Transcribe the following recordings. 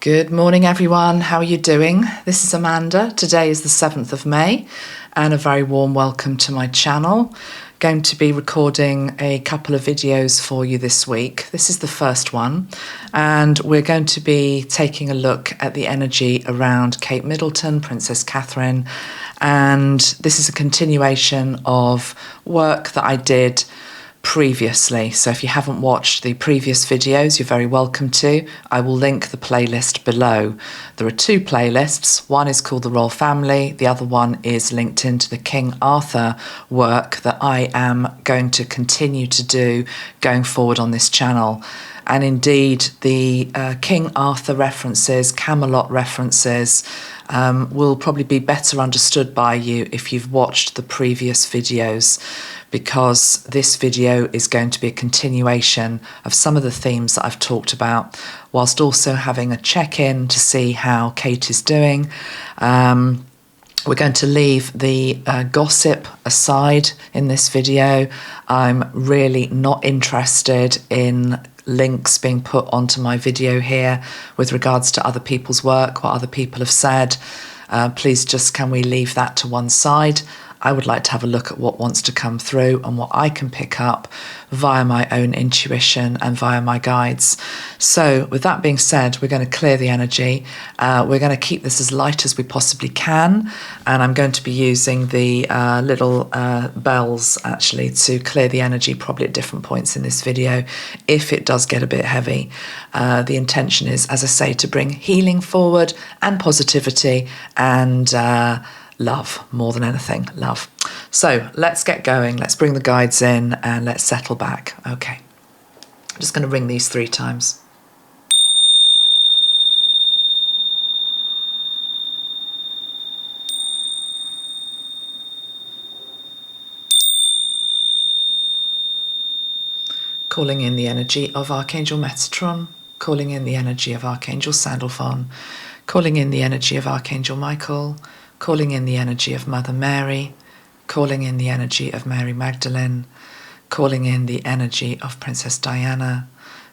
Good morning, everyone. How are you doing? This is Amanda. Today is the 7th of May, and a very warm welcome to my channel. Going to be recording a couple of videos for you this week. This is the first one, and we're going to be taking a look at the energy around Kate Middleton, Princess Catherine, and this is a continuation of work that I did previously. So if you haven't watched the previous videos, you're very welcome to. I will link the playlist below. There are two playlists. One is called The Royal Family. The other one is linked into the King Arthur work that I am going to continue to do going forward on this channel. And indeed, the King Arthur references, Camelot references, will probably be better understood by you if you've watched the previous videos, because this video is going to be a continuation of some of the themes that I've talked about, whilst also having a check-in to see how Kate is doing. We're going to leave the gossip aside in this video. I'm really not interested in links being put onto my video here with regards to other people's work, what other people have said. Please just, can we leave that to one side? I would like to have a look at what wants to come through and what I can pick up via my own intuition and via my guides. So with that being said, we're going to clear the energy. We're going to keep this as light as we possibly can. And I'm going to be using the little bells actually to clear the energy, probably at different points in this video, if it does get a bit heavy. The intention is, as I say, to bring healing forward and positivity and love, more than anything, love. So let's get going. Let's bring the guides in and let's settle back. Okay. I'm just going to ring these 3 times. Calling in the energy of Archangel Metatron, calling in the energy of Archangel Sandalphon, calling in the energy of Archangel Michael, calling in the energy of Mother Mary, calling in the energy of Mary Magdalene, calling in the energy of Princess Diana,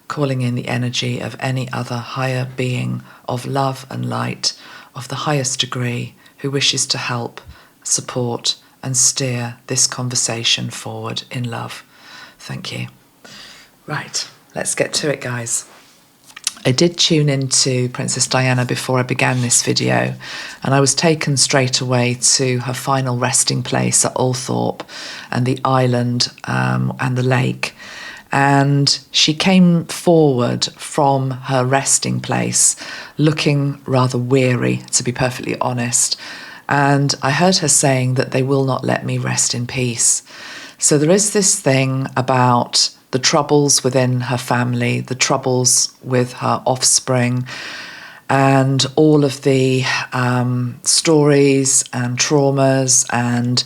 calling in the energy of any other higher being of love and light of the highest degree who wishes to help, support, and steer this conversation forward in love. Thank you. Right, let's get to it, guys. I did tune into Princess Diana before I began this video, and I was taken straight away to her final resting place at Althorpe and the island and the lake. And she came forward from her resting place looking rather weary, to be perfectly honest. And I heard her saying that they will not let me rest in peace. So there is this thing about the troubles within her family, the troubles with her offspring, and all of the stories and traumas and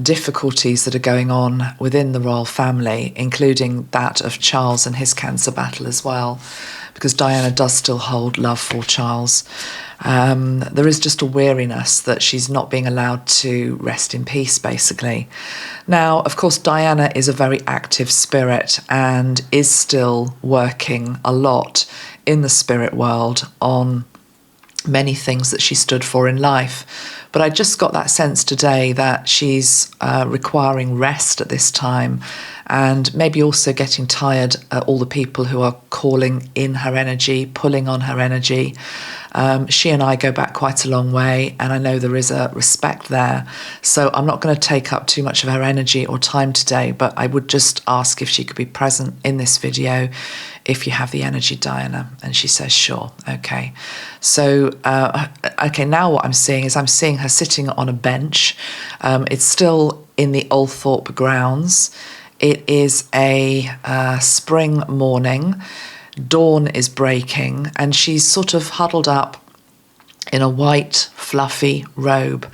difficulties that are going on within the royal family, including that of Charles and his cancer battle as well, because Diana does still hold love for Charles. There is just a weariness that she's not being allowed to rest in peace, basically. Now, of course, Diana is a very active spirit and is still working a lot in the spirit world on many things that she stood for in life. But I just got that sense today that she's requiring rest at this time, and maybe also getting tired at all the people who are calling in her energy, pulling on her energy. She and I go back quite a long way, and I know there is a respect there. So I'm not going to take up too much of her energy or time today, but I would just ask if she could be present in this video if you have the energy, Diana. And she says, sure. Okay. So, okay, now what I'm seeing is I'm seeing her sitting on a bench. It's still in the Althorpe grounds. It is a spring morning. Dawn is breaking, and she's sort of huddled up in a white, fluffy robe,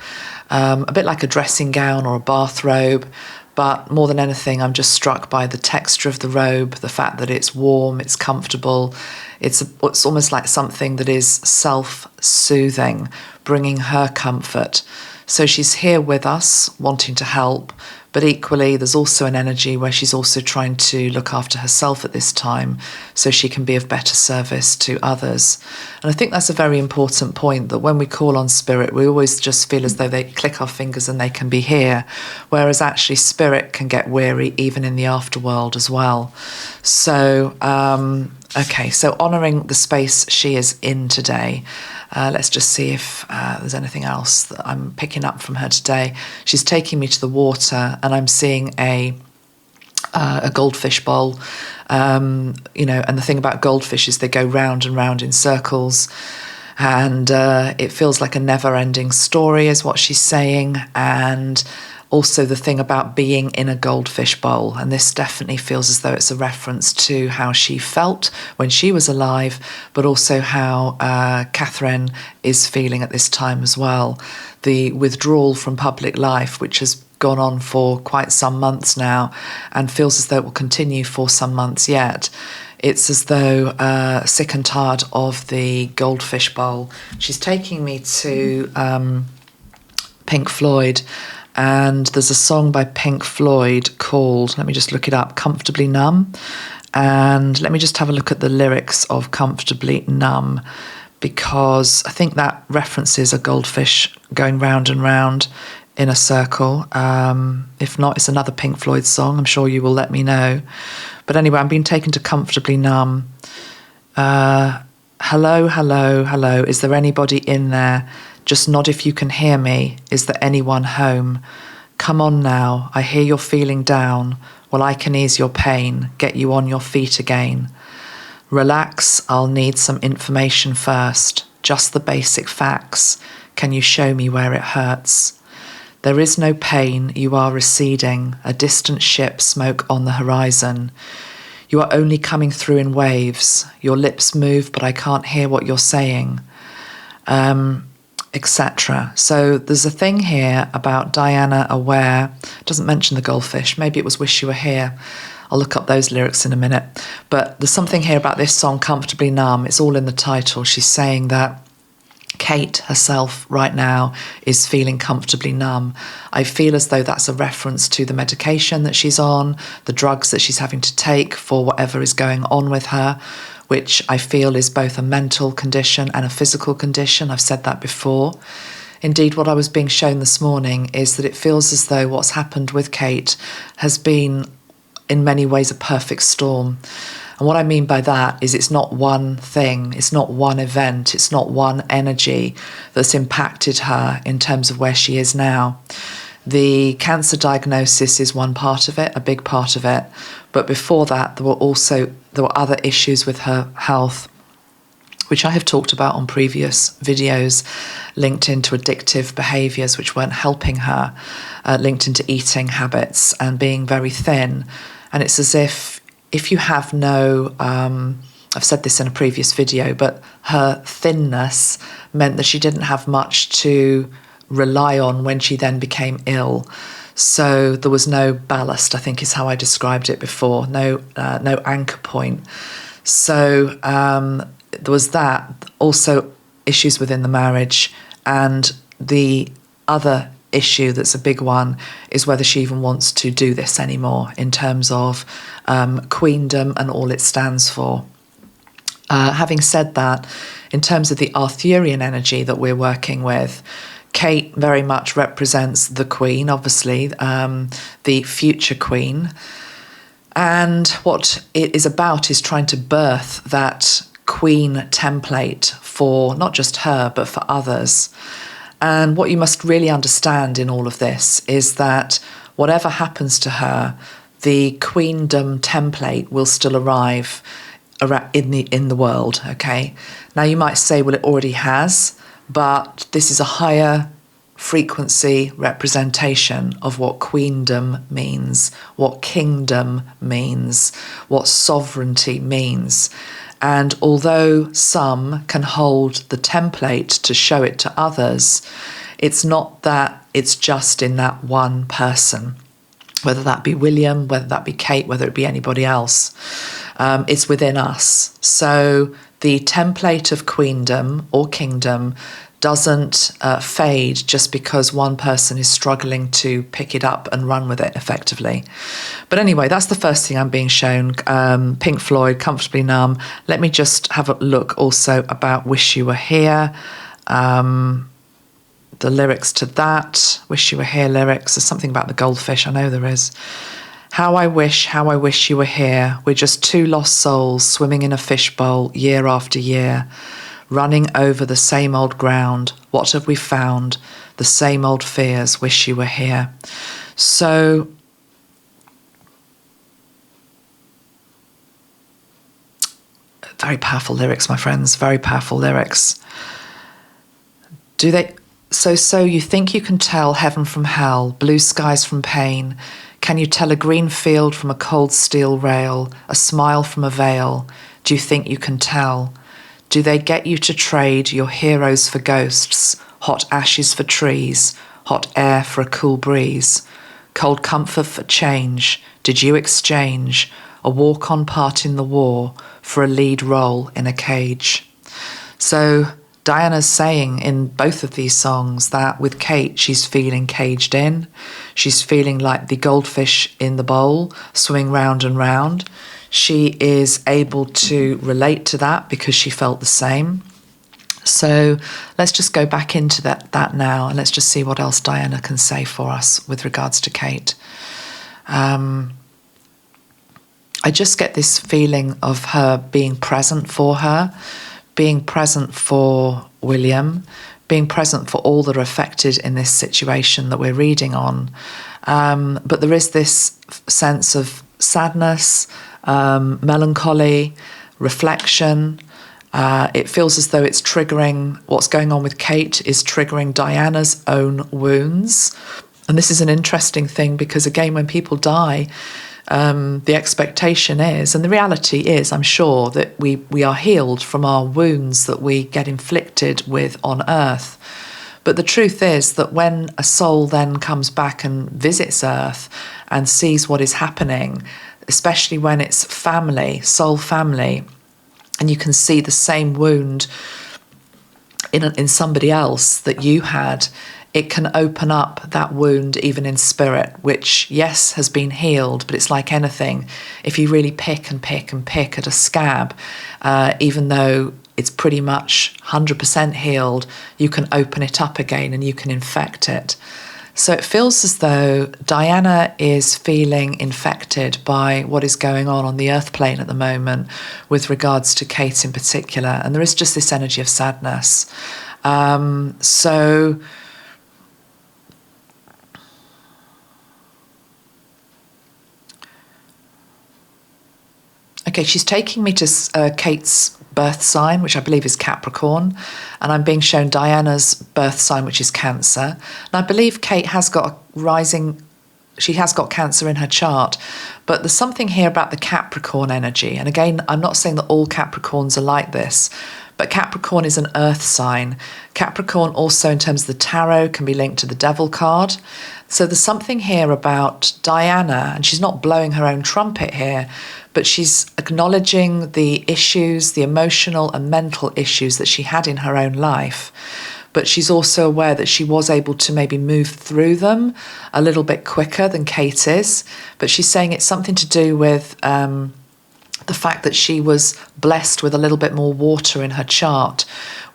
a bit like a dressing gown or a bathrobe. But more than anything, I'm just struck by the texture of the robe, the fact that it's warm, it's comfortable. It's almost like something that is self-soothing, bringing her comfort. So she's here with us, wanting to help, but equally there's also an energy where she's also trying to look after herself at this time so she can be of better service to others. And I think that's a very important point, that when we call on spirit, we always just feel as though they click our fingers and they can be here, whereas actually spirit can get weary even in the afterworld as well. So, okay, so honouring the space she is in today. Let's just see if there's anything else that I'm picking up from her today. She's taking me to the water, and I'm seeing a goldfish bowl. And the thing about goldfish is they go round and round in circles, and it feels like a never-ending story, is what she's saying. And also the thing about being in a goldfish bowl, and this definitely feels as though it's a reference to how she felt when she was alive, but also how Catherine is feeling at this time as well. The withdrawal from public life, which has gone on for quite some months now and feels as though it will continue for some months yet. It's as though sick and tired of the goldfish bowl. She's taking me to Pink Floyd, and there's a song by Pink Floyd called, let me just look it up, Comfortably Numb. And let me just have a look at the lyrics of Comfortably Numb, because I think that references a goldfish going round and round in a circle. If not, it's another Pink Floyd song. I'm sure you will let me know. But anyway, I'm being taken to Comfortably Numb. Hello, hello, hello. Is there anybody in there? Just nod if you can hear me. Is there anyone home? Come on now, I hear you're feeling down. Well, I can ease your pain, get you on your feet again. Relax, I'll need some information first. Just the basic facts. Can you show me where it hurts? There is no pain, you are receding, a distant ship smoke on the horizon. You are only coming through in waves. Your lips move, but I can't hear what you're saying. Etc. So there's a thing here about Diana Aware. It doesn't mention the goldfish. Maybe it was Wish You Were Here. I'll look up those lyrics in a minute. But there's something here about this song, Comfortably Numb. It's all in the title. She's saying that Kate herself right now is feeling comfortably numb. I feel as though that's a reference to the medication that she's on, the drugs that she's having to take for whatever is going on with her, which I feel is both a mental condition and a physical condition. I've said that before. Indeed, what I was being shown this morning is that it feels as though what's happened with Kate has been in many ways a perfect storm. And what I mean by that is it's not one thing, it's not one event, it's not one energy that's impacted her in terms of where she is now. The cancer diagnosis is one part of it, a big part of it. But before that, there were other issues with her health, which I have talked about on previous videos, linked into addictive behaviours which weren't helping her, linked into eating habits and being very thin. And it's as if you have no, I've said this in a previous video, but her thinness meant that she didn't have much to rely on when she then became ill. So there was no ballast, I think is how I described it before, no anchor point. So there was that, also issues within the marriage, and the other issue that's a big one is whether she even wants to do this anymore in terms of Queendom and all it stands for. Having said that, in terms of the Arthurian energy that we're working with, Kate very much represents the Queen, obviously, the future Queen. And what it is about is trying to birth that Queen template for not just her, but for others. And what you must really understand in all of this is that whatever happens to her, the Queendom template will still arrive in the world, okay? Now you might say, well, it already has, but this is a higher frequency representation of what Queendom means, what kingdom means, what sovereignty means. And although some can hold the template to show it to others, it's not that it's just in that one person, whether that be William, whether that be Kate, whether it be anybody else. It's within us. So the template of Queendom or kingdom doesn't fade just because one person is struggling to pick it up and run with it effectively. But anyway, that's the first thing I'm being shown. Pink Floyd, Comfortably Numb. Let me just have a look also about Wish You Were Here. The lyrics to that, Wish You Were Here lyrics. There's something about the goldfish, I know there is. How I wish you were here. We're just two lost souls swimming in a fishbowl year after year, running over the same old ground. What have we found? The same old fears. Wish you were here. So very powerful lyrics, my friends, very powerful lyrics. So you think you can tell heaven from hell, blue skies from pain. Can you tell a green field from a cold steel rail, a smile from a veil? Do you think you can tell? Do they get you to trade your heroes for ghosts, hot ashes for trees, hot air for a cool breeze, cold comfort for change? Did you exchange a walk-on part in the war for a lead role in a cage? So Diana's saying in both of these songs that with Kate, she's feeling caged in. She's feeling like the goldfish in the bowl, swimming round and round. She is able to relate to that because she felt the same. So let's just go back into that now, and let's just see what else Diana can say for us with regards to Kate. I just get this feeling of her being present for her, being present for William, being present for all that are affected in this situation that we're reading on. But there is this sense of sadness, melancholy, reflection. It feels as though it's triggering, what's going on with Kate is triggering Diana's own wounds. And this is an interesting thing because, again, when people die, the expectation is, and the reality is, I'm sure, that we are healed from our wounds that we get inflicted with on earth. But the truth is that when a soul then comes back and visits earth and sees what is happening, especially when it's family, soul family, and you can see the same wound in somebody else that you had, it can open up that wound even in spirit, which, yes, has been healed, but it's like anything. If you really pick and pick and pick at a scab, even though it's pretty much 100% healed, you can open it up again and you can infect it. So it feels as though Diana is feeling infected by what is going on the earth plane at the moment with regards to Kate in particular. And there is just this energy of sadness. Okay, she's taking me to Kate's birth sign, which I believe is Capricorn, and I'm being shown Diana's birth sign, which is Cancer. And I believe Kate has got she has got Cancer in her chart, but there's something here about the Capricorn energy. And again, I'm not saying that all Capricorns are like this, but Capricorn is an earth sign. Capricorn also, in terms of the tarot, can be linked to the Devil card. So there's something here about Diana, and she's not blowing her own trumpet here, but she's acknowledging the issues, the emotional and mental issues that she had in her own life. But she's also aware that she was able to maybe move through them a little bit quicker than Kate is. But she's saying it's something to do with the fact that she was blessed with a little bit more water in her chart,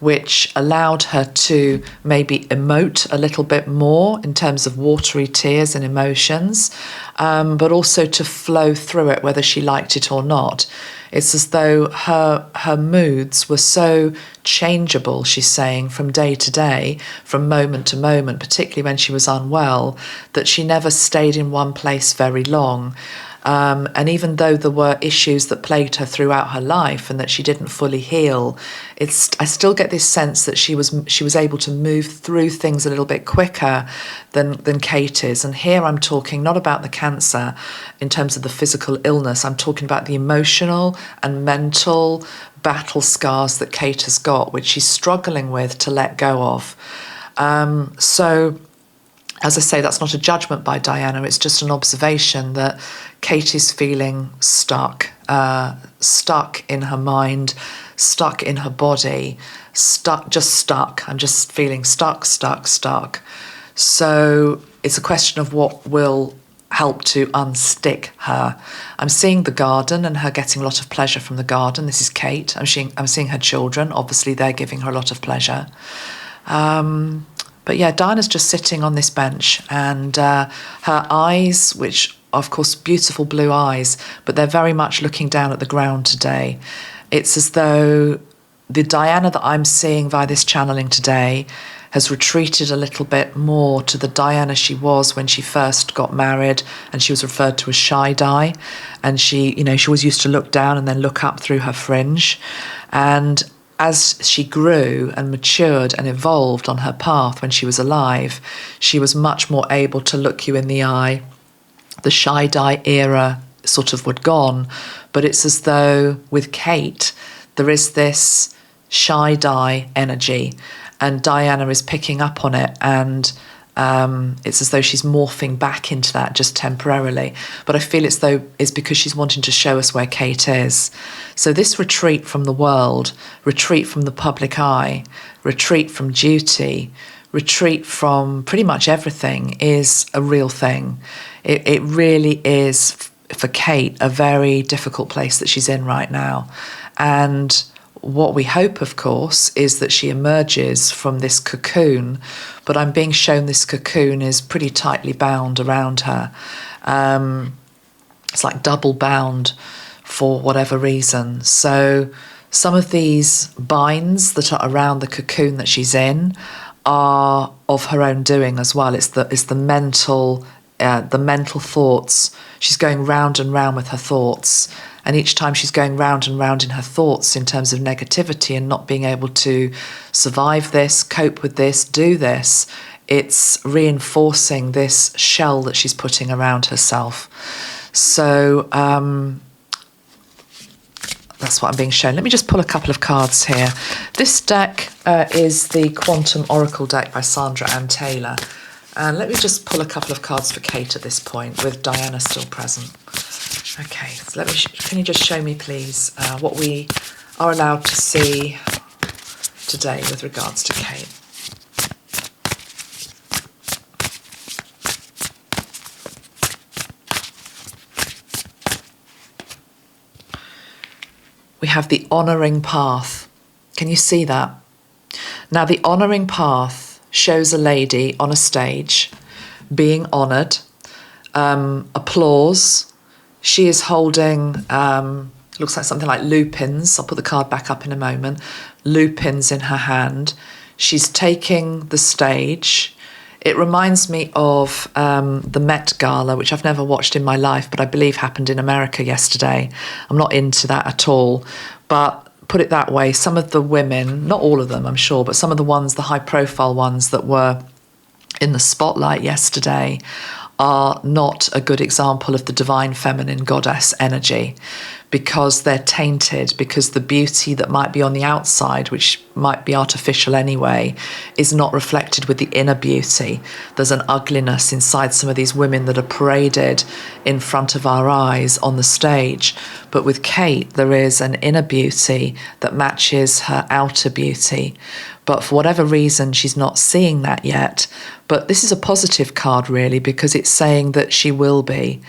which allowed her to maybe emote a little bit more in terms of watery tears and emotions, but also to flow through it whether she liked it or not. It's as though her moods were so changeable, she's saying, from day to day, from moment to moment, particularly when she was unwell, that she never stayed in one place very long. And even though there were issues that plagued her throughout her life and that she didn't fully heal, I still get this sense that she was able to move through things a little bit quicker than Kate is. And here I'm talking not about the Cancer in terms of the physical illness. I'm talking about the emotional and mental battle scars that Kate has got, which she's struggling with to let go of. So, as I say, that's not a judgment by Diana. It's just an observation that Kate is feeling stuck stuck in her mind, stuck in her body, stuck. I'm just feeling stuck. So it's a question of what will help to unstick her. I'm seeing the garden and her getting a lot of pleasure from the garden. This is Kate. I'm seeing her children. Obviously, they're giving her a lot of pleasure. But yeah, Diana's just sitting on this bench, and her eyes, which of course beautiful blue eyes, but they're very much looking down at the ground today. It's as though the Diana that I'm seeing via this channeling today has retreated a little bit more to the Diana she was when she first got married, and she was referred to as shy Di, and she always used to look down and then look up through her fringe. And as she grew and matured and evolved on her path when she was alive, she was much more able to look you in the eye. The shy Di era sort of would gone, but it's as though with Kate there is this shy Di energy, and Diana is picking up on it, and it's as though she's morphing back into that just temporarily. But I feel it's because she's wanting to show us where Kate is. So this retreat from the world, retreat from the public eye, retreat from duty, retreat from pretty much everything is a real thing. It really is, for Kate, a very difficult place that she's in right now. And what we hope, of course, is that she emerges from this cocoon, but I'm being shown this cocoon is pretty tightly bound around her. It's like double bound for whatever reason. So some of these binds that are around the cocoon that she's in are of her own doing as well. It's the mental thoughts. She's going round and round with her thoughts. And each time she's going round and round in her thoughts in terms of negativity and not being able to survive this, cope with this, do this, it's reinforcing this shell that she's putting around herself. So that's what I'm being shown. Let me just pull a couple of cards here. This deck is the Quantum Oracle deck by Sandra Ann Taylor. And let me just pull a couple of cards for Kate at this point, with Diana still present. Okay, so can you just show me, please, what we are allowed to see today with regards to Kate? We have the honouring path. Can you see that? Now, the honouring path shows a lady on a stage being honoured, applause. She is holding, looks like something like lupins. I'll put the card back up in a moment. Lupins in her hand. She's taking the stage. It reminds me of the Met Gala, which I've never watched in my life, but I believe happened in America yesterday. I'm not into that at all. But put it that way, some of the women, not all of them, I'm sure, but some of the ones, the high-profile ones that were in the spotlight yesterday, are not a good example of the divine feminine goddess energy, because they're tainted, because the beauty that might be on the outside, which might be artificial anyway, is not reflected with the inner beauty. There's an ugliness inside some of these women that are paraded in front of our eyes on the stage. But with Kate, there is an inner beauty that matches her outer beauty. But for whatever reason, she's not seeing that yet. But this is a positive card, really, because it's saying that she will be.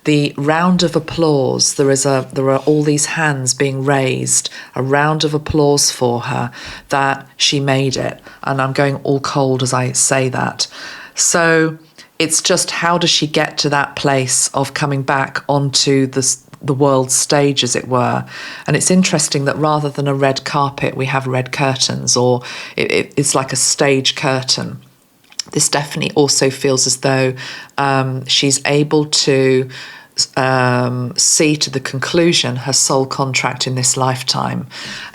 The round of applause, there are all these hands being raised, a round of applause for her, that she made it. And I'm going all cold as I say that. So it's just, how does she get to that place of coming back onto the world stage, as it were? And it's interesting that rather than a red carpet, we have red curtains, or it's like a stage curtain. This definitely also feels as though she's able to see to the conclusion her soul contract in this lifetime.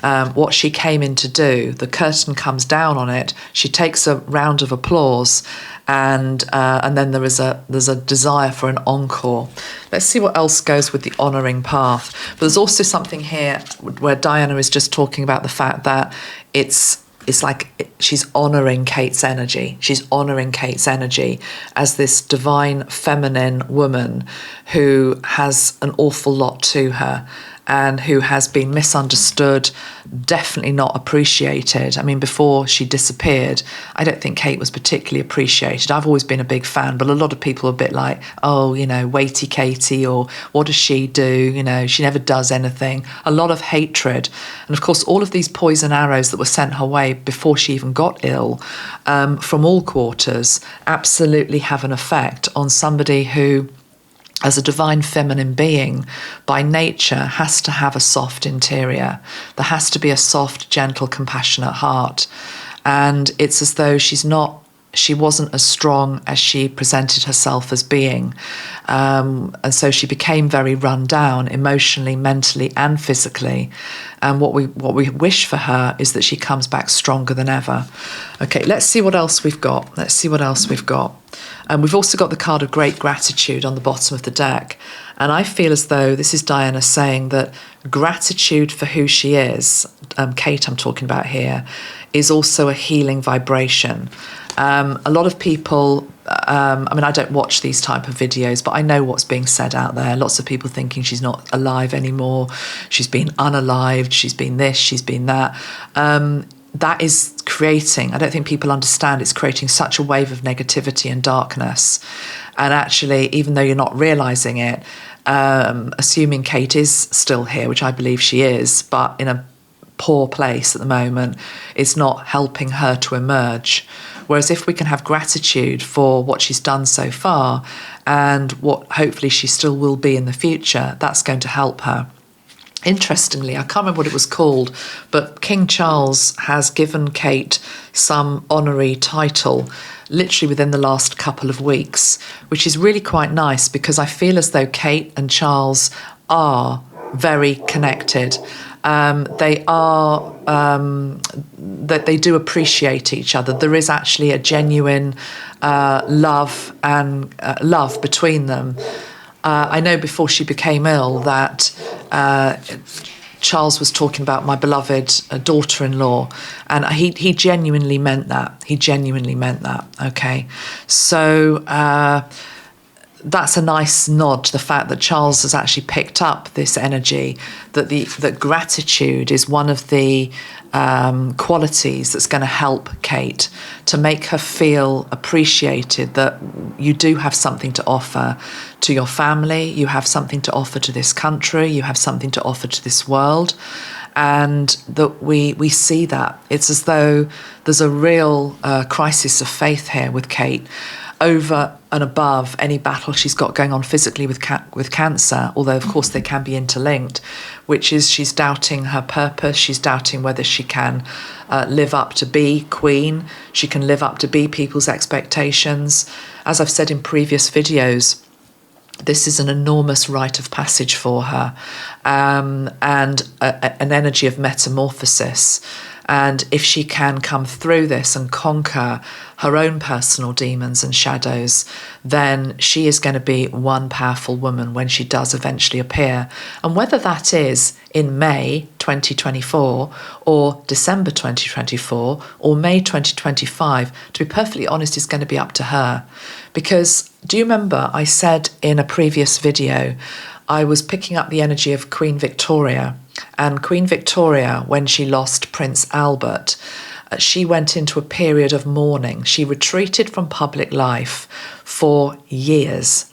What she came in to do, the curtain comes down on it, she takes a round of applause, and then there's a desire for an encore. Let's see what else goes with the honouring path. But there's also something here where Diana is just talking about the fact that it's like she's honouring Kate's energy. She's honouring Kate's energy as this divine feminine woman who has an awful lot to her. and who has been misunderstood, definitely not appreciated. I mean, before she disappeared, I don't think Kate was particularly appreciated. I've always been a big fan, but a lot of people are a bit like, oh, you know, weighty Katie, or what does she do? You know, she never does anything. A lot of hatred. And of course, all of these poison arrows that were sent her way before she even got ill, from all quarters, absolutely have an effect on somebody who, as a divine feminine being, by nature, has to have a soft interior. There has to be a soft, gentle, compassionate heart. And it's as though she wasn't as strong as she presented herself as being. And so she became very run down emotionally, mentally, and physically. And what we wish for her is that she comes back stronger than ever. Okay, let's see what else we've got. And we've also got the card of great gratitude on the bottom of the deck. And I feel as though this is Diana saying that gratitude for who she is, Kate I'm talking about here, is also a healing vibration. A lot of people, I mean, I don't watch these type of videos, but I know what's being said out there. Lots of people thinking she's not alive anymore. She's been unalived. She's been this, she's been that. That is creating, I don't think people understand, it's creating such a wave of negativity and darkness. And actually, even though you're not realising it, assuming Kate is still here, which I believe she is, but in a poor place at the moment, it's not helping her to emerge. Whereas if we can have gratitude for what she's done so far and what hopefully she still will be in the future, that's going to help her. Interestingly, I can't remember what it was called, but King Charles has given Kate some honorary title literally within the last couple of weeks, which is really quite nice because I feel as though Kate and Charles are very connected. They do appreciate each other. There is actually a genuine love between them. I know before she became ill that Charles was talking about my beloved daughter-in-law, and he genuinely meant that. Okay, so that's a nice nod to the fact that Charles has actually picked up this energy, that gratitude is one of the qualities that's going to help Kate, to make her feel appreciated, that you do have something to offer to your family, you have something to offer to this country, you have something to offer to this world, and that we see that. It's as though there's a real crisis of faith here with Kate, over and above any battle she's got going on physically with cancer, although of course they can be interlinked, which is she's doubting her purpose, she's doubting whether she can live up to be queen, she can live up to be people's expectations. As I've said in previous videos, this is an enormous rite of passage for her, and an energy of metamorphosis. And if she can come through this and conquer her own personal demons and shadows, then she is going to be one powerful woman when she does eventually appear. And whether that is in May 2024 or December 2024 or May 2025, to be perfectly honest, is going to be up to her. Because do you remember I said in a previous video, I was picking up the energy of Queen Victoria. And Queen Victoria, when she lost Prince Albert, she went into a period of mourning. She retreated from public life for years.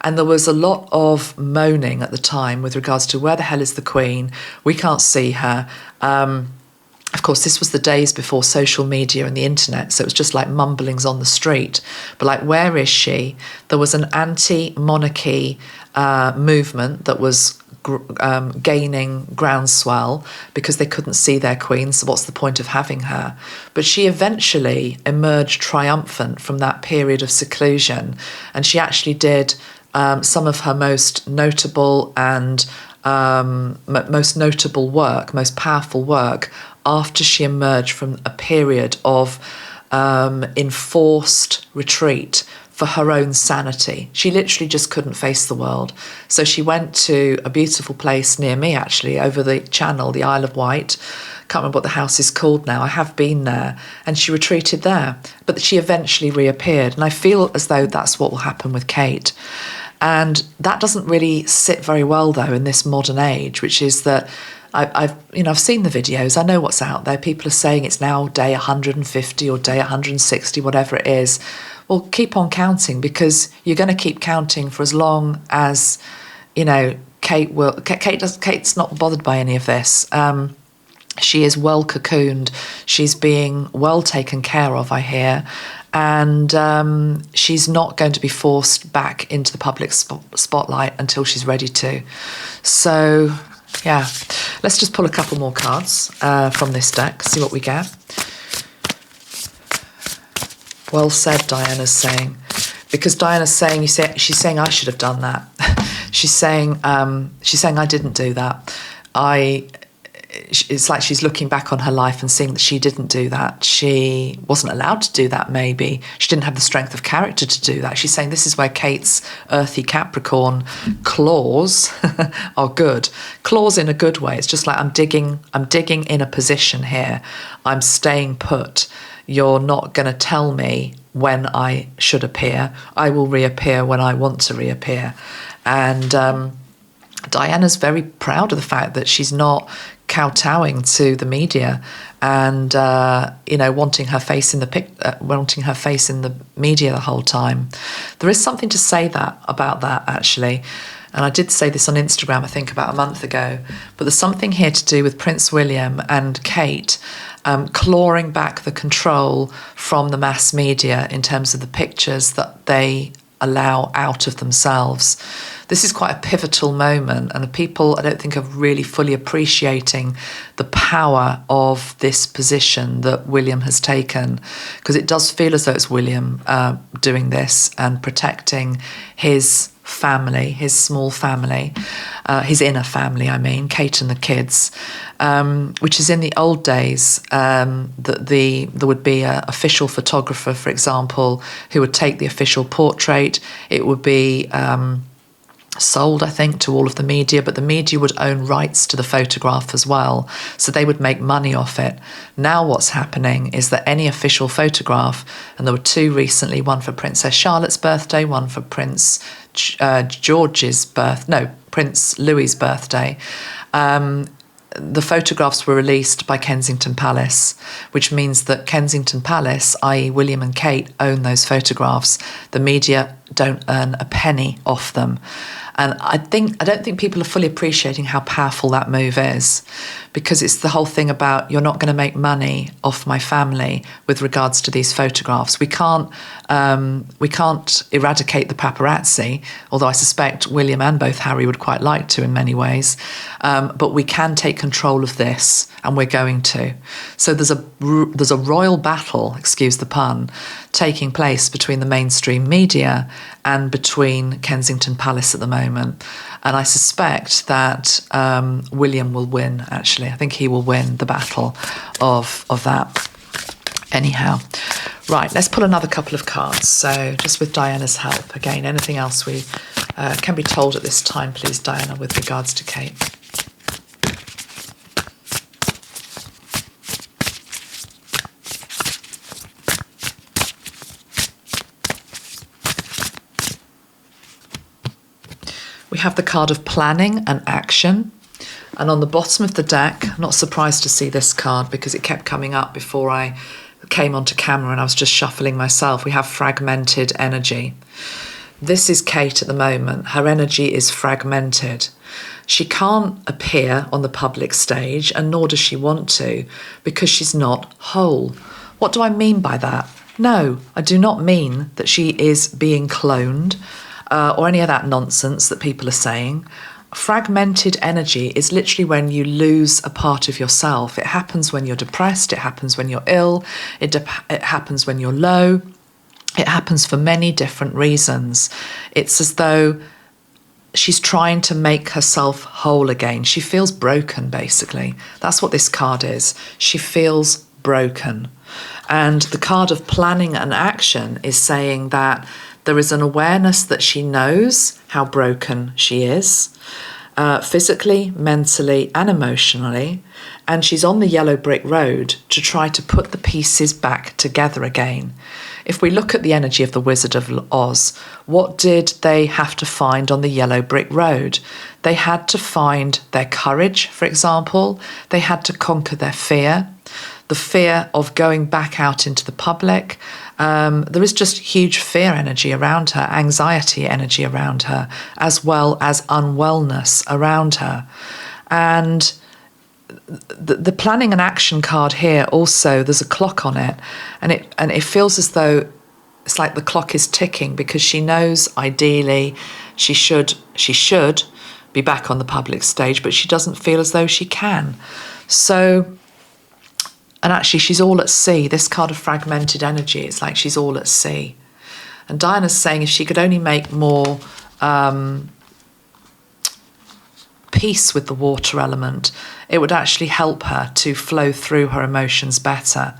And there was a lot of moaning at the time with regards to where the hell is the Queen? We can't see her. Of course, this was the days before social media and the internet, so it was just like mumblings on the street. But like, where is she? There was an anti-monarchy movement that was gaining groundswell because they couldn't see their queen, so what's the point of having her? But she eventually emerged triumphant from that period of seclusion, and she actually did some of her most notable and most powerful work after she emerged from a period of enforced retreat for her own sanity. She literally just couldn't face the world. So she went to a beautiful place near me, actually, over the channel, the Isle of Wight. Can't remember what the house is called now. I have been there. And she retreated there. But she eventually reappeared. And I feel as though that's what will happen with Kate. And that doesn't really sit very well, though, in this modern age, which is that I've seen the videos. I know what's out there. People are saying it's now day 150 or day 160, whatever it is. Well, keep on counting, because you're going to keep counting for as long as, Kate will. Kate's not bothered by any of this. She is well cocooned. She's being well taken care of, I hear. And she's not going to be forced back into the public spotlight until she's ready to. So, yeah, let's just pull a couple more cards from this deck, see what we get. Well said, Diana's saying. Because Diana's saying, she's saying I should have done that. she's saying I didn't do that. It's like she's looking back on her life and seeing that she didn't do that. She wasn't allowed to do that, maybe. She didn't have the strength of character to do that. She's saying this is where Kate's earthy Capricorn claws are good. Claws in a good way. It's just like I'm digging in a position here. I'm staying put. You're not going to tell me when I should appear. I will reappear when I want to reappear. And Diana's very proud of the fact that she's not kowtowing to the media and wanting her face in the media the whole time. There is something to say about that, actually. And I did say this on Instagram, I think, about a month ago. But there's something here to do with Prince William and Kate clawing back the control from the mass media in terms of the pictures that they allow out of themselves. This is quite a pivotal moment, and the people, I don't think, are really fully appreciating the power of this position that William has taken, because it does feel as though it's William doing this and protecting his family, his small family, his inner family, Kate and the kids, which is in the old days that there would be an official photographer, for example, who would take the official portrait. It would be sold, I think, to all of the media, but the media would own rights to the photograph as well, so they would make money off it. Now what's happening is that any official photograph, and there were two recently, one for Princess Charlotte's birthday, one for Prince Prince Louis's birthday, the photographs were released by Kensington Palace, which means that Kensington Palace, i.e. William and Kate, own those photographs. The media don't earn a penny off them. And I don't think people are fully appreciating how powerful that move is, because it's the whole thing about you're not going to make money off my family with regards to these photographs. We can't eradicate the paparazzi, although I suspect William and both Harry would quite like to in many ways. But we can take control of this, and we're going to. So there's a royal battle, excuse the pun, taking place between the mainstream media and between Kensington Palace at the moment. And I suspect that William will win, actually. I think he will win the battle of that. Anyhow, right, let's pull another couple of cards. So just with Diana's help. Again, anything else we can be told at this time, please, Diana, with regards to Kate? We have the card of planning and action. And on the bottom of the deck, I'm not surprised to see this card because it kept coming up before I came onto camera and I was just shuffling myself. We have fragmented energy. This is Kate at the moment. Her energy is fragmented. She can't appear on the public stage, and nor does she want to, because she's not whole. What do I mean by that? No, I do not mean that she is being cloned, or any of that nonsense that people are saying. Fragmented energy is literally when you lose a part of yourself. It happens when you're depressed, it happens when you're ill, it happens when you're low, it happens for many different reasons. It's as though she's trying to make herself whole again. She feels broken, basically. That's what this card is. She feels broken. And the card of planning and action is saying that there is an awareness that she knows how broken she is. physically, mentally, and emotionally. And she's on the yellow brick road to try to put the pieces back together again. If we look at the energy of the Wizard of Oz, what did they have to find on the yellow brick road? They had to find their courage, for example. They had to conquer their fear, the fear of going back out into the public. There is just huge fear energy around her, anxiety energy around her, as well as unwellness around her. And the planning and action card here also, there's a clock on it, and it feels as though it's like the clock is ticking, because she knows ideally she should be back on the public stage, but she doesn't feel as though she can. So, and actually she's all at sea. This card of fragmented energy, it's like she's all at sea. And Diana's saying if she could only make more peace with the water element, it would actually help her to flow through her emotions better.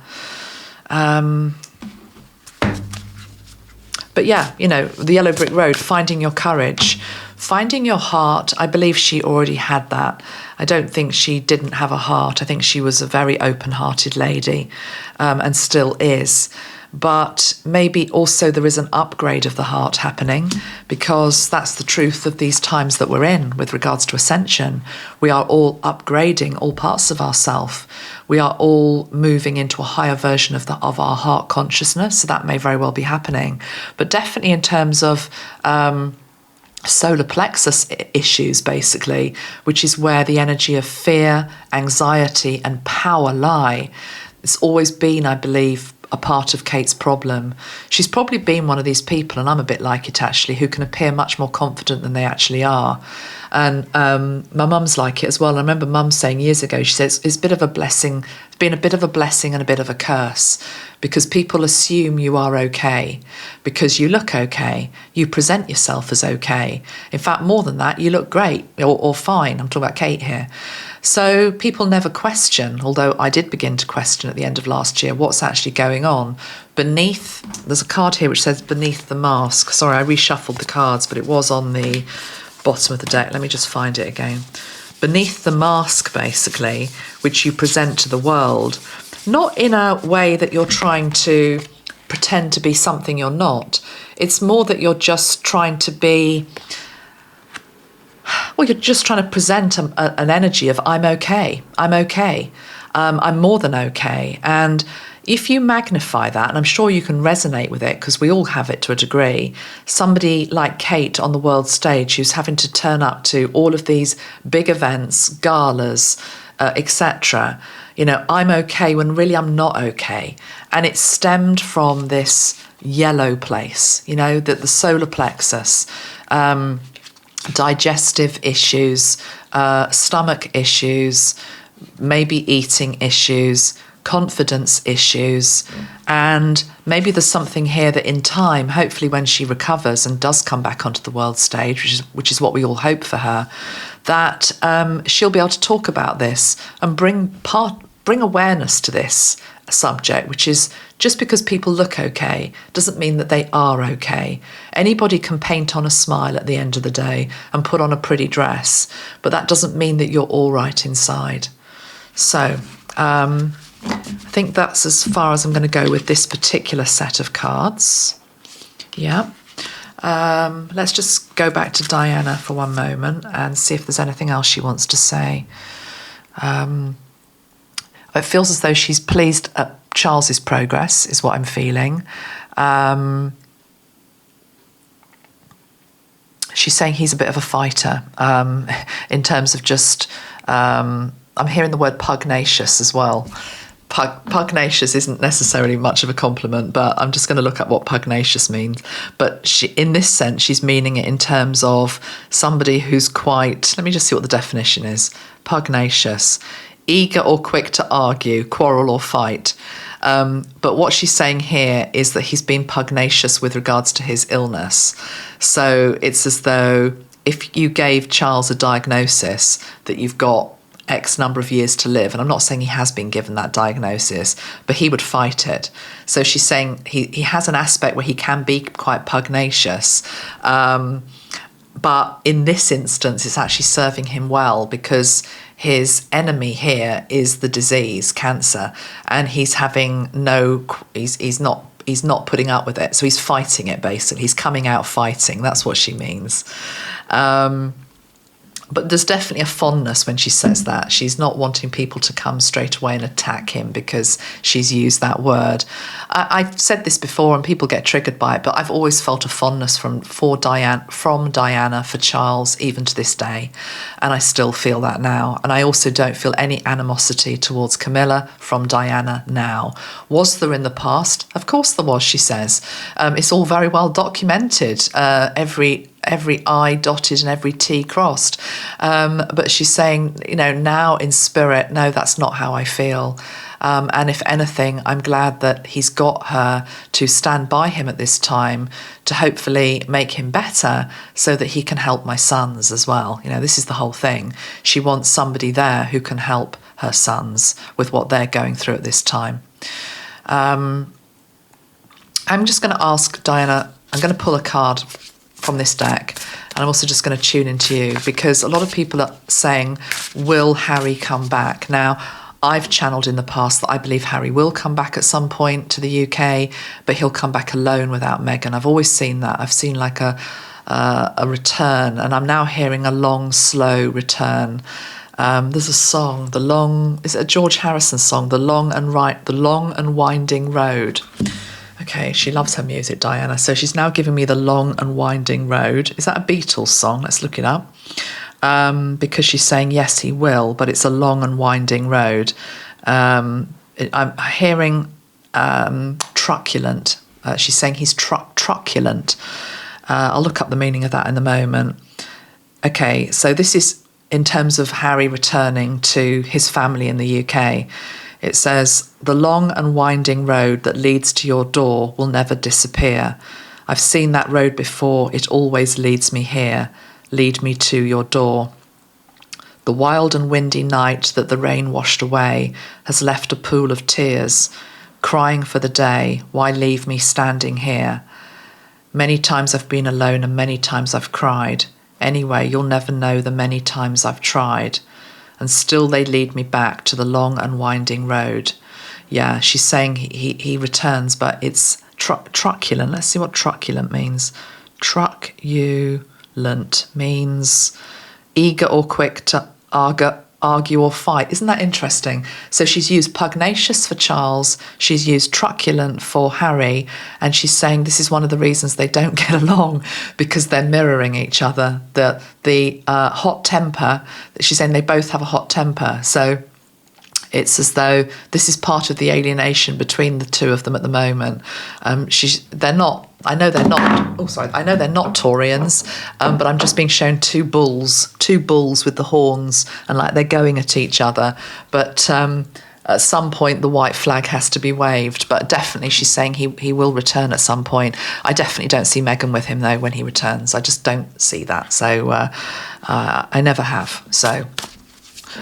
But yeah, the yellow brick road, finding your courage, finding your heart. I believe she already had that. I don't think she didn't have a heart. I think she was a very open-hearted lady, and still is. But maybe also there is an upgrade of the heart happening, because that's the truth of these times that we're in with regards to ascension. We are all upgrading all parts of ourself. We are all moving into a higher version of our heart consciousness. So that may very well be happening. But definitely in terms of solar plexus issues, basically, which is where the energy of fear, anxiety, and power lie. It's always been, I believe, a part of Kate's problem. She's probably been one of these people, and I'm a bit like it actually, who can appear much more confident than they actually are. And my mum's like it as well. I remember mum saying years ago, she says, it's a bit of a blessing, it's been a bit of a blessing and a bit of a curse, because people assume you are okay, because you look okay, you present yourself as okay. In fact, more than that, you look great or fine. I'm talking about Kate here. So people never question, although I did begin to question at the end of last year, what's actually going on. Beneath, there's a card here which says beneath the mask. Sorry, I reshuffled the cards, but it was on the bottom of the deck. Let me just find it again. Beneath the mask, basically, which you present to the world, not in a way that you're trying to pretend to be something you're not. It's more that you're just trying to be... Well, you're just trying to present an energy of I'm okay, I'm more than okay. And if you magnify that, and I'm sure you can resonate with it because we all have it to a degree, somebody like Kate on the world stage who's having to turn up to all of these big events, galas, etc., I'm okay when really I'm not okay. And it stemmed from this yellow place, that the solar plexus, digestive issues, stomach issues, maybe eating issues, confidence issues, and maybe there's something here that in time, hopefully when she recovers and does come back onto the world stage, which is what we all hope for her, that she'll be able to talk about this and bring awareness to this subject, which is just because people look okay doesn't mean that they are okay. Anybody can paint on a smile at the end of the day and put on a pretty dress, but that doesn't mean that you're all right inside. So I think that's as far as I'm going to go with this particular set of cards. Yeah. Let's just go back to Diana for one moment and see if there's anything else she wants to say. It feels as though she's pleased at Charles's progress, is what I'm feeling. She's saying he's a bit of a fighter in terms of just, I'm hearing the word pugnacious as well. Pugnacious isn't necessarily much of a compliment, but I'm just going to look at what pugnacious means. But in this sense, she's meaning it in terms of somebody who's quite, let me just see what the definition is. Pugnacious. Eager or quick to argue, quarrel or fight. But what she's saying here is that he's been pugnacious with regards to his illness. So it's as though if you gave Charles a diagnosis that you've got X number of years to live, and I'm not saying he has been given that diagnosis, but he would fight it. So she's saying he has an aspect where he can be quite pugnacious, But in this instance, it's actually serving him well, because his enemy here is the disease, cancer, and he's not putting up with it. So he's fighting it, basically. He's coming out fighting. That's what she means. But there's definitely a fondness when she says that. She's not wanting people to come straight away and attack him because she's used that word. I've said this before and people get triggered by it, but I've always felt a fondness from Diana for Charles, even to this day. And I still feel that now. And I also don't feel any animosity towards Camilla from Diana now. Was there in the past? Of course there was, she says. It's all very well documented. Every I dotted and every T crossed. But she's saying, now in spirit, no, that's not how I feel. And if anything, I'm glad that he's got her to stand by him at this time to hopefully make him better so that he can help my sons as well. This is the whole thing. She wants somebody there who can help her sons with what they're going through at this time. I'm just going to ask Diana, I'm going to pull a card from this deck, and I'm also just going to tune into you, because a lot of people are saying, will Harry come back? Now, I've channeled in the past that I believe Harry will come back at some point to the UK, but he'll come back alone without Meghan. I've always seen that. I've seen like a return, and I'm now hearing a long, slow return. There's a song, is it a George Harrison song? The long and winding road. Okay, she loves her music, Diana. So she's now giving me the long and winding road. Is that a Beatles song? Let's look it up. Because she's saying, yes, he will, but it's a long and winding road. I'm hearing truculent. She's saying he's truculent. I'll look up the meaning of that in a moment. Okay, so this is in terms of Harry returning to his family in the UK. It says, the long and winding road that leads to your door will never disappear. I've seen that road before. It always leads me here. Lead me to your door. The wild and windy night that the rain washed away has left a pool of tears, crying for the day. Why leave me standing here? Many times I've been alone and many times I've cried. Anyway, you'll never know the many times I've tried. And still they lead me back to the long and winding road. Yeah, she's saying he returns, but it's truculent. Let's see what truculent means. Truculent means eager or quick to argue or fight. Isn't that interesting? So she's used pugnacious for Charles, she's used truculent for Harry, and she's saying this is one of the reasons they don't get along, because they're mirroring each other. The hot temper, she's saying they both have a hot temper. So it's as though this is part of the alienation between the two of them at the moment. They're not. I know they're not. Oh, sorry. I know they're not Taurians, but I'm just being shown two bulls with the horns, and like they're going at each other. But at some point, the white flag has to be waved. But definitely, she's saying he will return at some point. I definitely don't see Meghan with him though when he returns. I just don't see that. So I never have. So.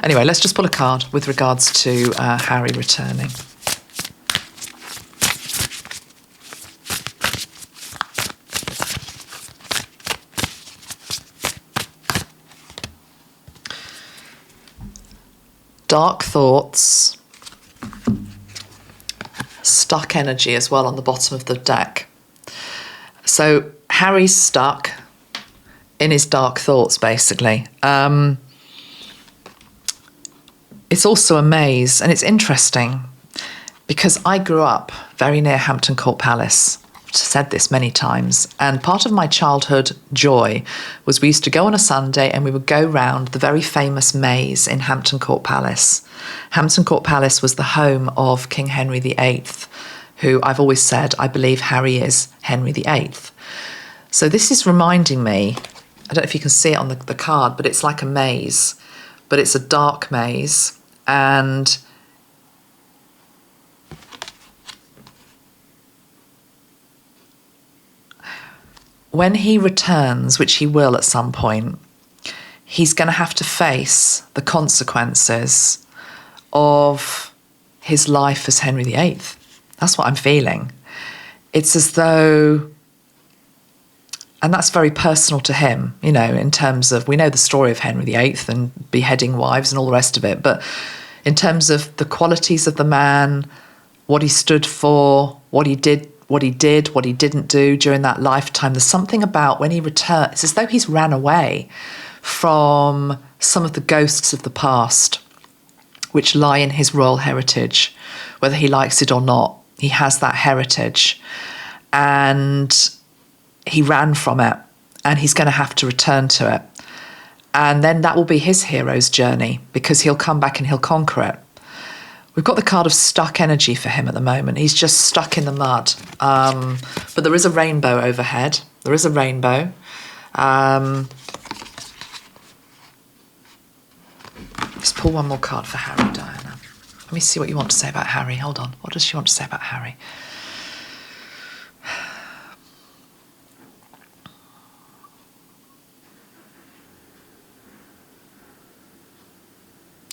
Anyway, let's just pull a card with regards to Harry returning. Dark thoughts, stuck energy as well on the bottom of the deck. So Harry's stuck in his dark thoughts, basically. It's also a maze, and it's interesting because I grew up very near Hampton Court Palace. I've said this many times, and part of my childhood joy was we used to go on a Sunday and we would go round the very famous maze in Hampton Court Palace. Hampton Court Palace was the home of King Henry VIII, who I've always said I believe Harry is Henry VIII. So this is reminding me, I don't know if you can see it on the card, but it's like a maze, but it's a dark maze. And when he returns, which he will at some point, he's going to have to face the consequences of his life as Henry VIII. That's what I'm feeling. It's as though, And that's very personal to him, you know, in terms of, we know the story of Henry VIII and beheading wives and all the rest of it, but in terms of the qualities of the man, what he stood for, what he didn't do during that lifetime, there's something about when he returns, it's as though he's ran away from some of the ghosts of the past, which lie in his royal heritage. Whether he likes it or not, he has that heritage. And he ran from it, and he's going to have to return to it. And then that will be his hero's journey, because he'll come back and he'll conquer it. We've got the card of stuck energy for him at the moment. He's just stuck in the mud. But there is a rainbow overhead. There is a rainbow. Let's pull one more card for Harry, Diana. Let me see what you want to say about Harry. Hold on. What does she want to say about Harry?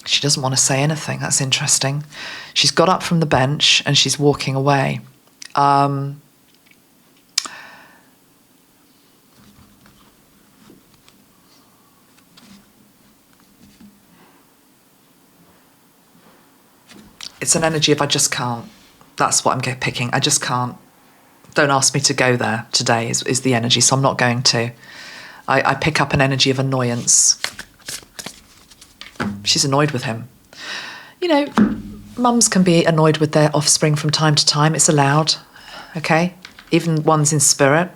She doesn't want to say anything. That's interesting. She's got up from the bench and she's walking away. It's an energy of I just can't. That's what I'm picking. I just can't. Don't ask me to go there today is the energy, so I'm not going to. I pick up an energy of annoyance. She's annoyed with him. You know, mums can be annoyed with their offspring from time to time. It's allowed, okay? Even ones in spirit.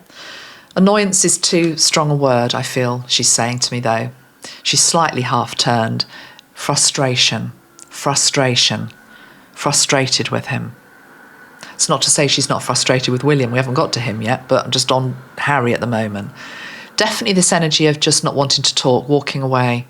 Annoyance is too strong a word, I feel she's saying to me, though. She's slightly half-turned. Frustration. Frustrated with him. It's not to say she's not frustrated with William. We haven't got to him yet, but I'm just on Harry at the moment. Definitely this energy of just not wanting to talk, walking away.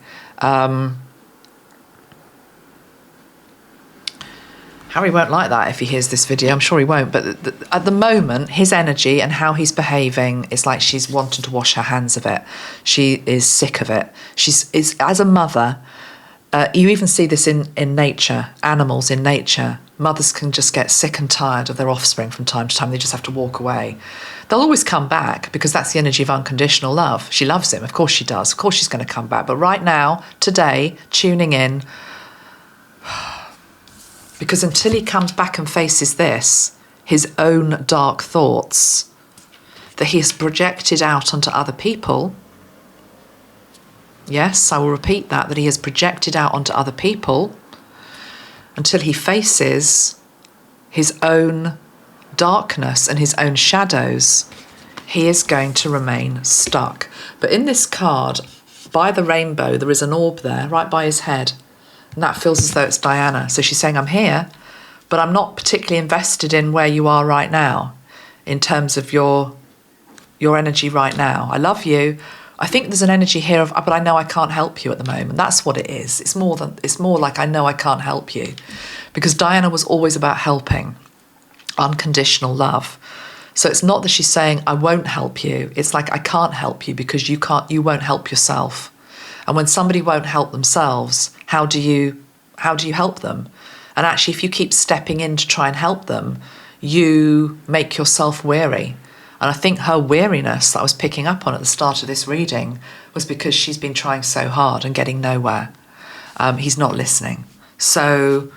Harry won't like that if he hears this video. I'm sure he won't. But at the moment, his energy and how he's behaving is like she's wanting to wash her hands of it. She is sick of it. Is as a mother, you even see this in nature, animals in nature. Mothers can just get sick and tired of their offspring from time to time. They just have to walk away. They'll always come back because that's the energy of unconditional love. She loves him. Of course she does. Of course she's going to come back. But right now, today, tuning in, because until he comes back and faces this, his own dark thoughts that he has projected out onto other people, yes, I will repeat that he has projected out onto other people, until he faces his own darkness and his own shadows, he is going to remain stuck. But in this card, by the rainbow, there is an orb there, right by his head. And that feels as though it's Diana. So she's saying, I'm here, but I'm not particularly invested in where you are right now in terms of your energy right now. I love you. I think there's an energy here of, but I know I can't help you at the moment. That's what it is. It's more like I know I can't help you. Because Diana was always about helping, unconditional love. So it's not that she's saying, I won't help you. It's like, I can't help you because you won't help yourself. And when somebody won't help themselves, how do you help them? And actually, if you keep stepping in to try and help them, you make yourself weary. And I think her weariness that I was picking up on at the start of this reading was because she's been trying so hard and getting nowhere. He's not listening. So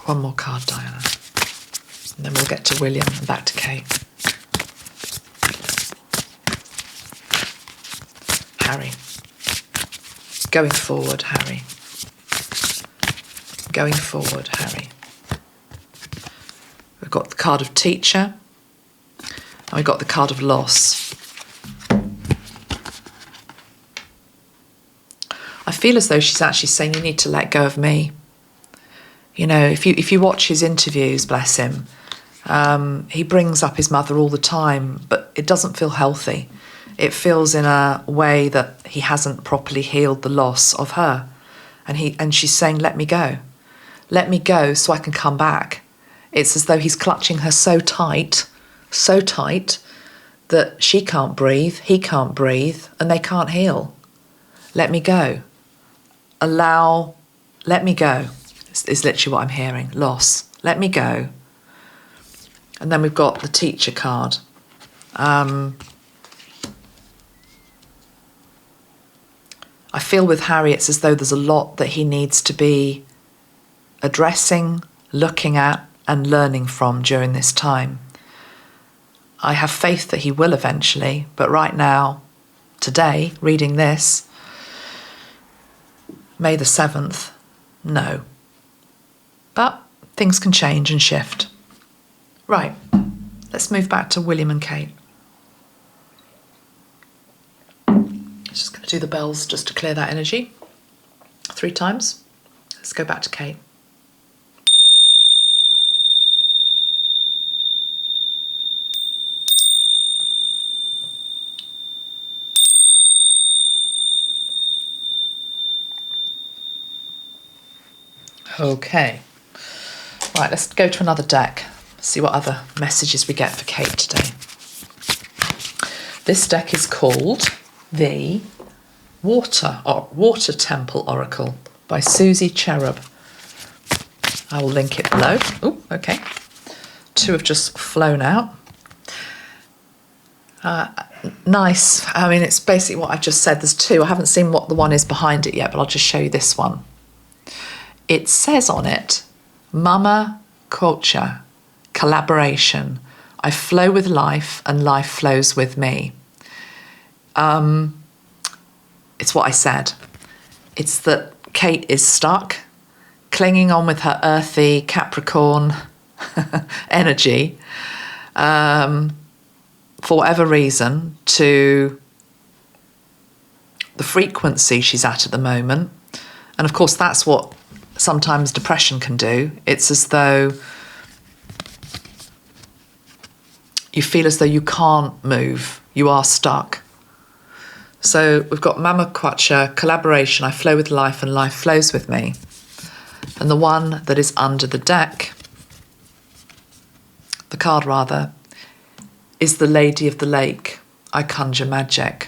one more card, Diana. And then we'll get to William and back to Kate. Harry. Going forward, Harry. Going forward, Harry. We've got the card of teacher, and we've got the card of loss. I feel as though she's actually saying, you need to let go of me. You know, if you watch his interviews, bless him, he brings up his mother all the time, but it doesn't feel healthy. It feels in a way that he hasn't properly healed the loss of her. And she's saying, let me go. Let me go so I can come back. It's as though he's clutching her so tight that she can't breathe, he can't breathe, and they can't heal. Let me go. Let me go. Is literally what I'm hearing. Loss. Let me go And then we've got the teacher card. I feel with Harry it's as though there's a lot that he needs to be addressing, looking at and learning from during this time. I have faith that he will eventually, but right now, today, reading this, May the 7th, no. But things can change and shift. Right, let's move back to William and Kate. Just going to do the bells just to clear that energy 3 times. Let's go back to Kate. Okay. Right, let's go to another deck. See what other messages we get for Kate today. This deck is called the Water Temple Oracle by Susie Cherub. I will link it below. Oh, okay. 2 have just flown out. Nice. I mean, it's basically what I've just said. There's 2. I haven't seen what the one is behind it yet, but I'll just show you this one. It says on it, Mama Culture, Collaboration. I flow with life and life flows with me. It's what I said. It's that Kate is stuck, clinging on with her earthy Capricorn energy, for whatever reason, to the frequency she's at the moment. And of course, that's what sometimes depression can do. It's as though you feel as though you can't move, you are stuck. So we've got Mama Quacha, Collaboration, I flow with life and life flows with me. And the one that is under the deck, the card rather, is the Lady of the Lake, I conjure magic.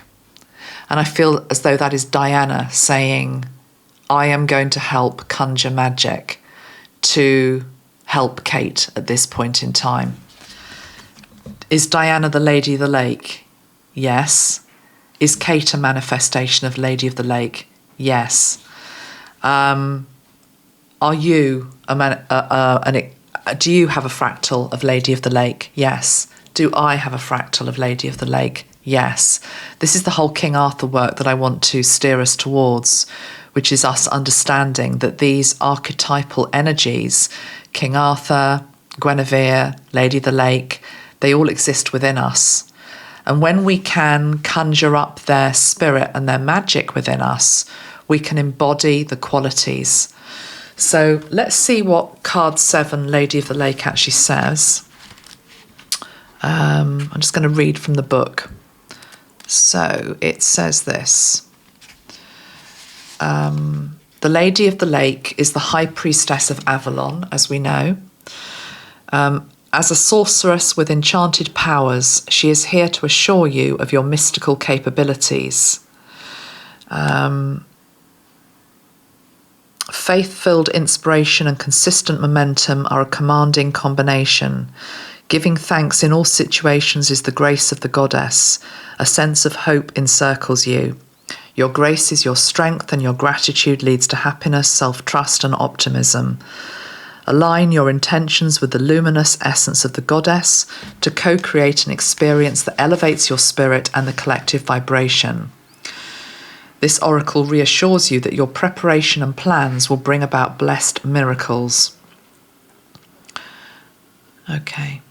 And I feel as though that is Diana saying, I am going to help conjure magic to help Kate at this point in time. Is Diana the Lady of the Lake? Yes. Is Kate a manifestation of Lady of the Lake? Yes. Are you do you have a fractal of Lady of the Lake? Yes. Do I have a fractal of Lady of the Lake? Yes. This is the whole King Arthur work that I want to steer us towards, which is us understanding that these archetypal energies, King Arthur, Guinevere, Lady of the Lake, they all exist within us. And when we can conjure up their spirit and their magic within us, we can embody the qualities. So let's see what card 7, Lady of the Lake, actually says. I'm just going to read from the book. So it says this. The Lady of the Lake is the High Priestess of Avalon, as we know. As a sorceress with enchanted powers, she is here to assure you of your mystical capabilities. Faith-filled inspiration and consistent momentum are a commanding combination. Giving thanks in all situations is the grace of the goddess. A sense of hope encircles you. Your grace is your strength, and your gratitude leads to happiness, self-trust, and optimism. Align your intentions with the luminous essence of the goddess to co-create an experience that elevates your spirit and the collective vibration. This oracle reassures you that your preparation and plans will bring about blessed miracles. Okay.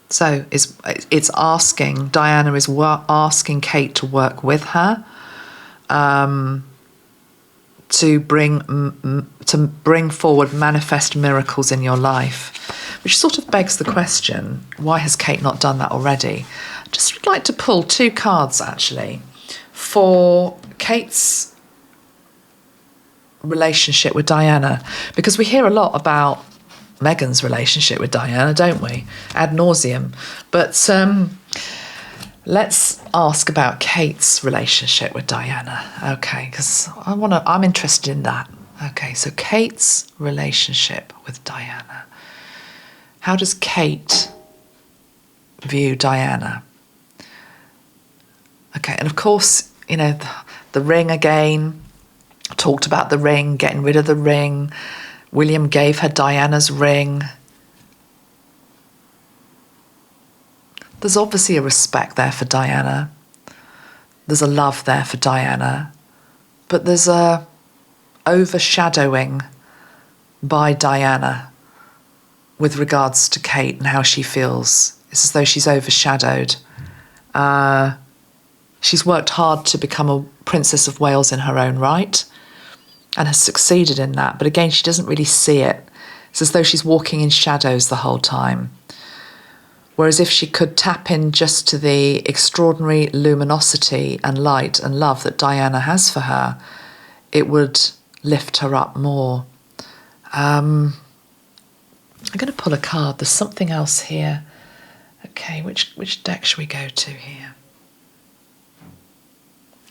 So it's asking, Diana is asking Kate to work with her to bring forward manifest miracles in your life, which sort of begs the question, why has Kate not done that already? I just would like to pull 2 cards, actually, for Kate's relationship with Diana, because we hear a lot about Meghan's relationship with Diana, don't we? Ad nauseum. But let's ask about Kate's relationship with Diana. Okay, because I'm interested in that. Okay, so Kate's relationship with Diana. How does Kate view Diana? Okay, and of course, you know, the ring again, talked about the ring, getting rid of the ring. William gave her Diana's ring. There's obviously a respect there for Diana. There's a love there for Diana. But there's a overshadowing by Diana with regards to Kate and how she feels. It's as though she's overshadowed. She's worked hard to become a Princess of Wales in her own right and has succeeded in that. But again, she doesn't really see it. It's as though she's walking in shadows the whole time. Whereas if she could tap in just to the extraordinary luminosity and light and love that Diana has for her, it would lift her up more. I'm going to pull a card. There's something else here. Okay, which deck should we go to here?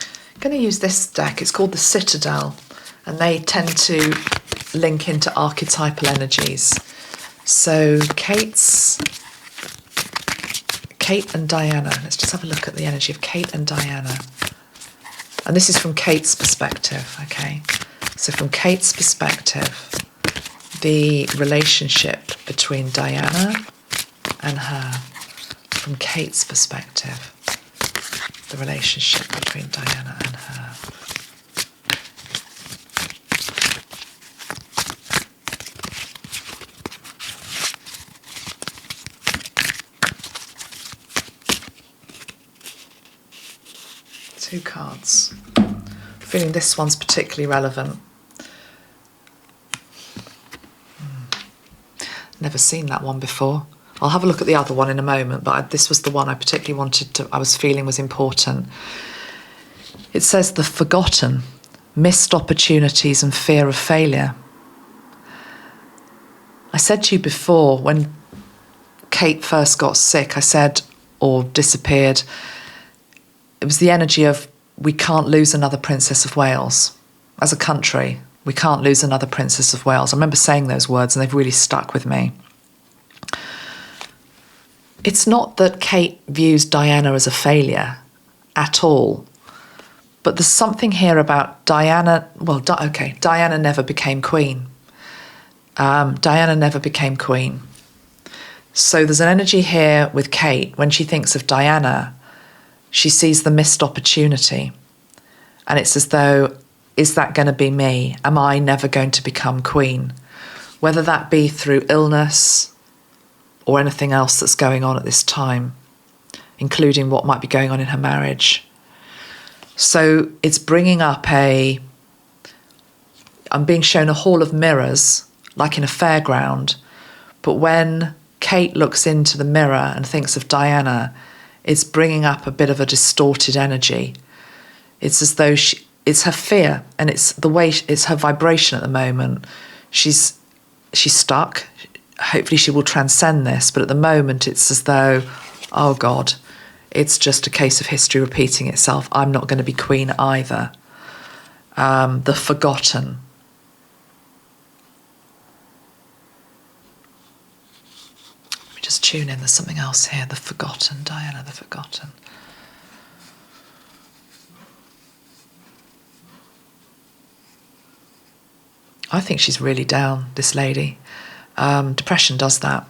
I'm going to use this deck. It's called the Citadel, and they tend to link into archetypal energies. So Kate and Diana. Let's just have a look at the energy of Kate and Diana. And this is from Kate's perspective, okay? So from Kate's perspective, the relationship between Diana and her. From Kate's perspective, the relationship between Diana and her. Two cards. I'm feeling this one's particularly relevant. Never seen that one before. I'll have a look at the other one in a moment, but this was the one I particularly I was feeling was important. It says the forgotten, missed opportunities and fear of failure. I said to you before, when Kate first got sick, I said, or disappeared, it was the energy of, we can't lose another Princess of Wales. As a country, we can't lose another Princess of Wales. I remember saying those words and they've really stuck with me. It's not that Kate views Diana as a failure at all, but there's something here about Diana. Well, Diana never became queen. Diana never became queen. So there's an energy here with Kate. When she thinks of Diana, she sees the missed opportunity. And it's as though, is that going to be me? Am I never going to become queen? Whether that be through illness or anything else that's going on at this time, including what might be going on in her marriage. So it's bringing up I'm being shown a hall of mirrors, like in a fairground, but when Kate looks into the mirror and thinks of Diana, it's bringing up a bit of a distorted energy. It's as though it's her fear, and it's her vibration at the moment. She's stuck. Hopefully she will transcend this, but at the moment it's as though, oh God, it's just a case of history repeating itself. I'm not going to be queen either. The forgotten. Let me just tune in. There's something else here. The forgotten. Diana, the forgotten. I think she's really down, this lady. Depression does that.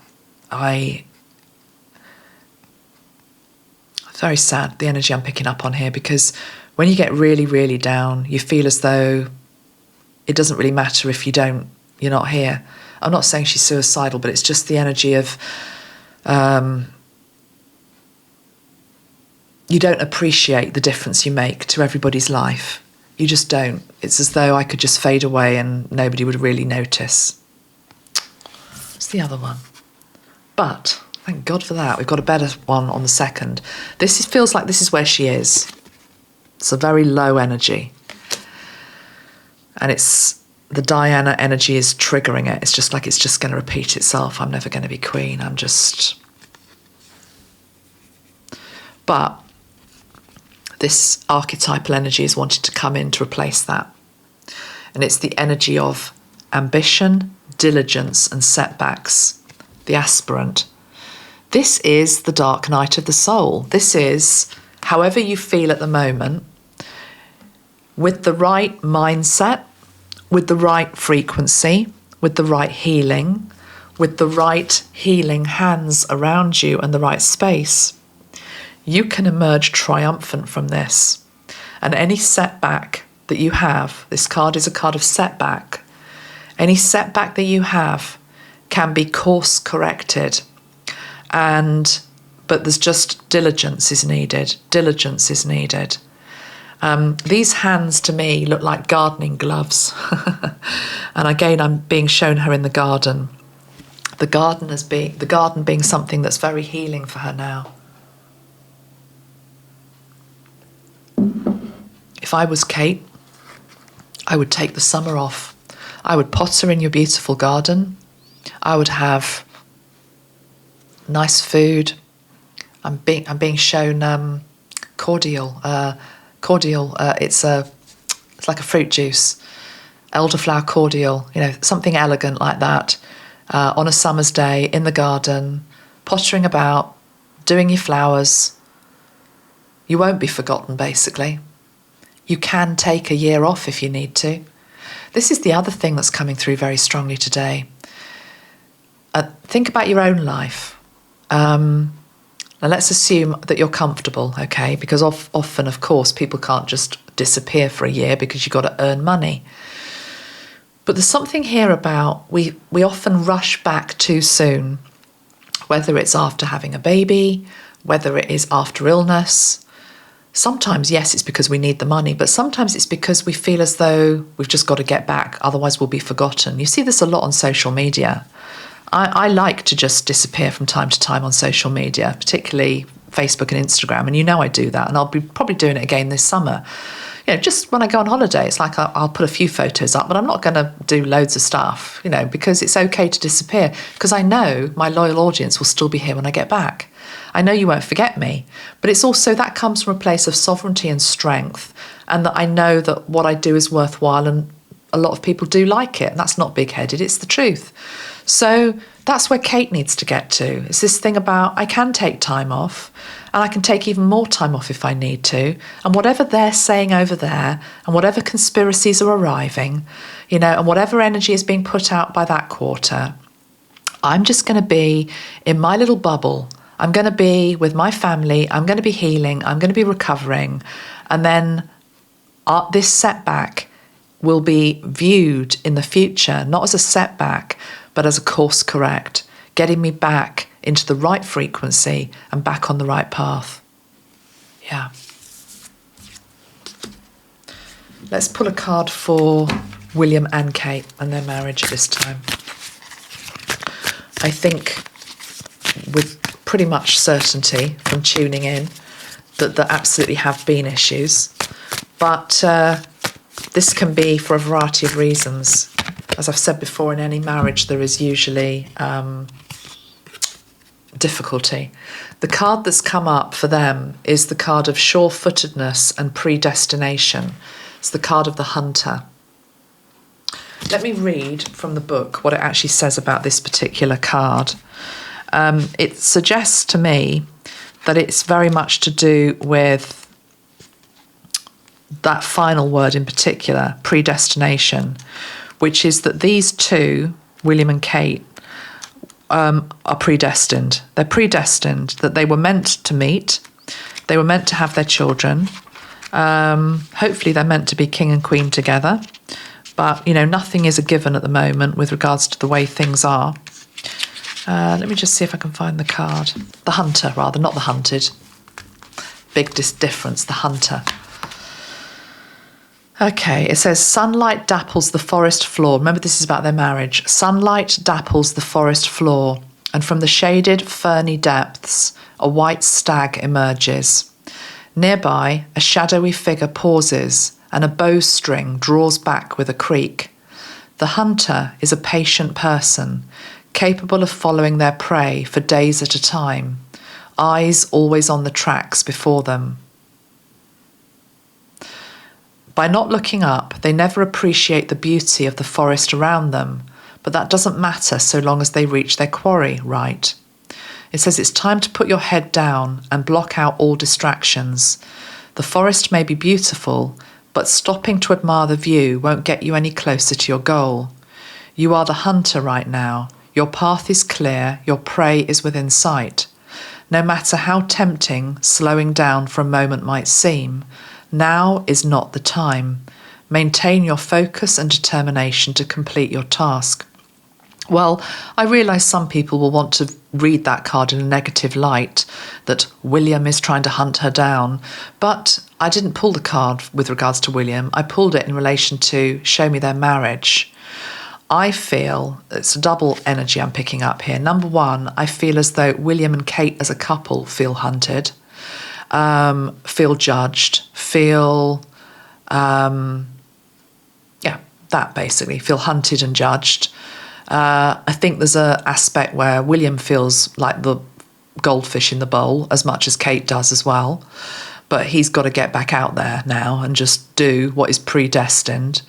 Very sad, the energy I'm picking up on here, because when you get really, really down, you feel as though it doesn't really matter if you're not here. I'm not saying she's suicidal, but it's just the energy of you don't appreciate the difference you make to everybody's life. You just don't. It's as though I could just fade away and nobody would really notice. What's the other one? But thank God for that. We've got a better one on the second. Feels like this is where she is. It's a very low energy. And the Diana energy is triggering it. It's just like it's just going to repeat itself. I'm never going to be queen. But this archetypal energy is wanting to come in to replace that. And it's the energy of ambition, diligence and setbacks, the aspirant, This is the dark night of the soul. This is however you feel at the moment, with the right mindset, with the right frequency, with the right healing, with the right healing hands around you and the right space, you can emerge triumphant from this. And any setback that you have, this card is a card of setback, any setback that you have can be course corrected. But there's just diligence is needed. Diligence is needed. These hands to me look like gardening gloves. And again, I'm being shown her in the garden. The garden being something that's very healing for her now. If I was Kate, I would take the summer off. I would potter in your beautiful garden. I would have nice food. I'm being shown cordial. It's like a fruit juice, elderflower cordial. Something elegant like that. On a summer's day in the garden, pottering about, doing your flowers. You won't be forgotten, basically. You can take a year off if you need to. This is the other thing that's coming through very strongly today. Think about your own life. Now let's assume that you're comfortable, okay? Because often, of course, people can't just disappear for a year because you've got to earn money. But there's something here about we often rush back too soon, whether it's after having a baby, whether it is after illness. Sometimes, yes, it's because we need the money, but sometimes it's because we feel as though we've just got to get back, otherwise we'll be forgotten. You see this a lot on social media. I like to just disappear from time to time on social media, particularly Facebook and Instagram, and I do that, and I'll be probably doing it again this summer. Just when I go on holiday, it's like I'll put a few photos up, but I'm not going to do loads of stuff, because it's okay to disappear, because I know my loyal audience will still be here when I get back. I know you won't forget me, but it's also that comes from a place of sovereignty and strength, and that I know that what I do is worthwhile, and a lot of people do like it, and that's not big-headed, it's the truth. So that's where Kate needs to get to. It's this thing about I can take time off, and I can take even more time off if I need to. And whatever they're saying over there, and whatever conspiracies are arriving, and whatever energy is being put out by that quarter, I'm just going to be in my little bubble. I'm going to be with my family. I'm going to be healing. I'm going to be recovering. And then this setback will be viewed in the future, not as a setback, but as a course correct, getting me back into the right frequency and back on the right path. Yeah. Let's pull a card for William and Kate and their marriage this time. I think with pretty much certainty from tuning in that there absolutely have been issues, but this can be for a variety of reasons. As I've said before, in any marriage there is usually difficulty. The card that's come up for them is the card of sure-footedness and predestination. It's the card of the hunter. Let me read from the book what it actually says about this particular card. It suggests to me that it's very much to do with that final word in particular, predestination, which is that these two, William and Kate, are predestined. They're predestined, that they were meant to meet, they were meant to have their children. Hopefully they're meant to be king and queen together, but nothing is a given at the moment with regards to the way things are. Let me just see if I can find the card. The hunter, rather, not the hunted. Big difference, the hunter. Okay, it says, sunlight dapples the forest floor. Remember, this is about their marriage. Sunlight dapples the forest floor, and from the shaded, ferny depths, a white stag emerges. Nearby, a shadowy figure pauses, and a bowstring draws back with a creak. The hunter is a patient person, capable of following their prey for days at a time, eyes always on the tracks before them. By not looking up, they never appreciate the beauty of the forest around them, but that doesn't matter so long as they reach their quarry, right? It says it's time to put your head down and block out all distractions. The forest may be beautiful, but stopping to admire the view won't get you any closer to your goal. You are the hunter right now. Your path is clear, your prey is within sight. No matter how tempting slowing down for a moment might seem, now is not the time. Maintain your focus and determination to complete your task. Well, I realise some people will want to read that card in a negative light, that William is trying to hunt her down. But I didn't pull the card with regards to William. I pulled it in relation to show me their marriage. I feel it's a double energy I'm picking up here. Number one, I feel as though William and Kate as a couple feel hunted, feel judged, feel, that basically, feel hunted and judged. I think there's an aspect where William feels like the goldfish in the bowl as much as Kate does as well. But he's got to get back out there now and just do what is predestined.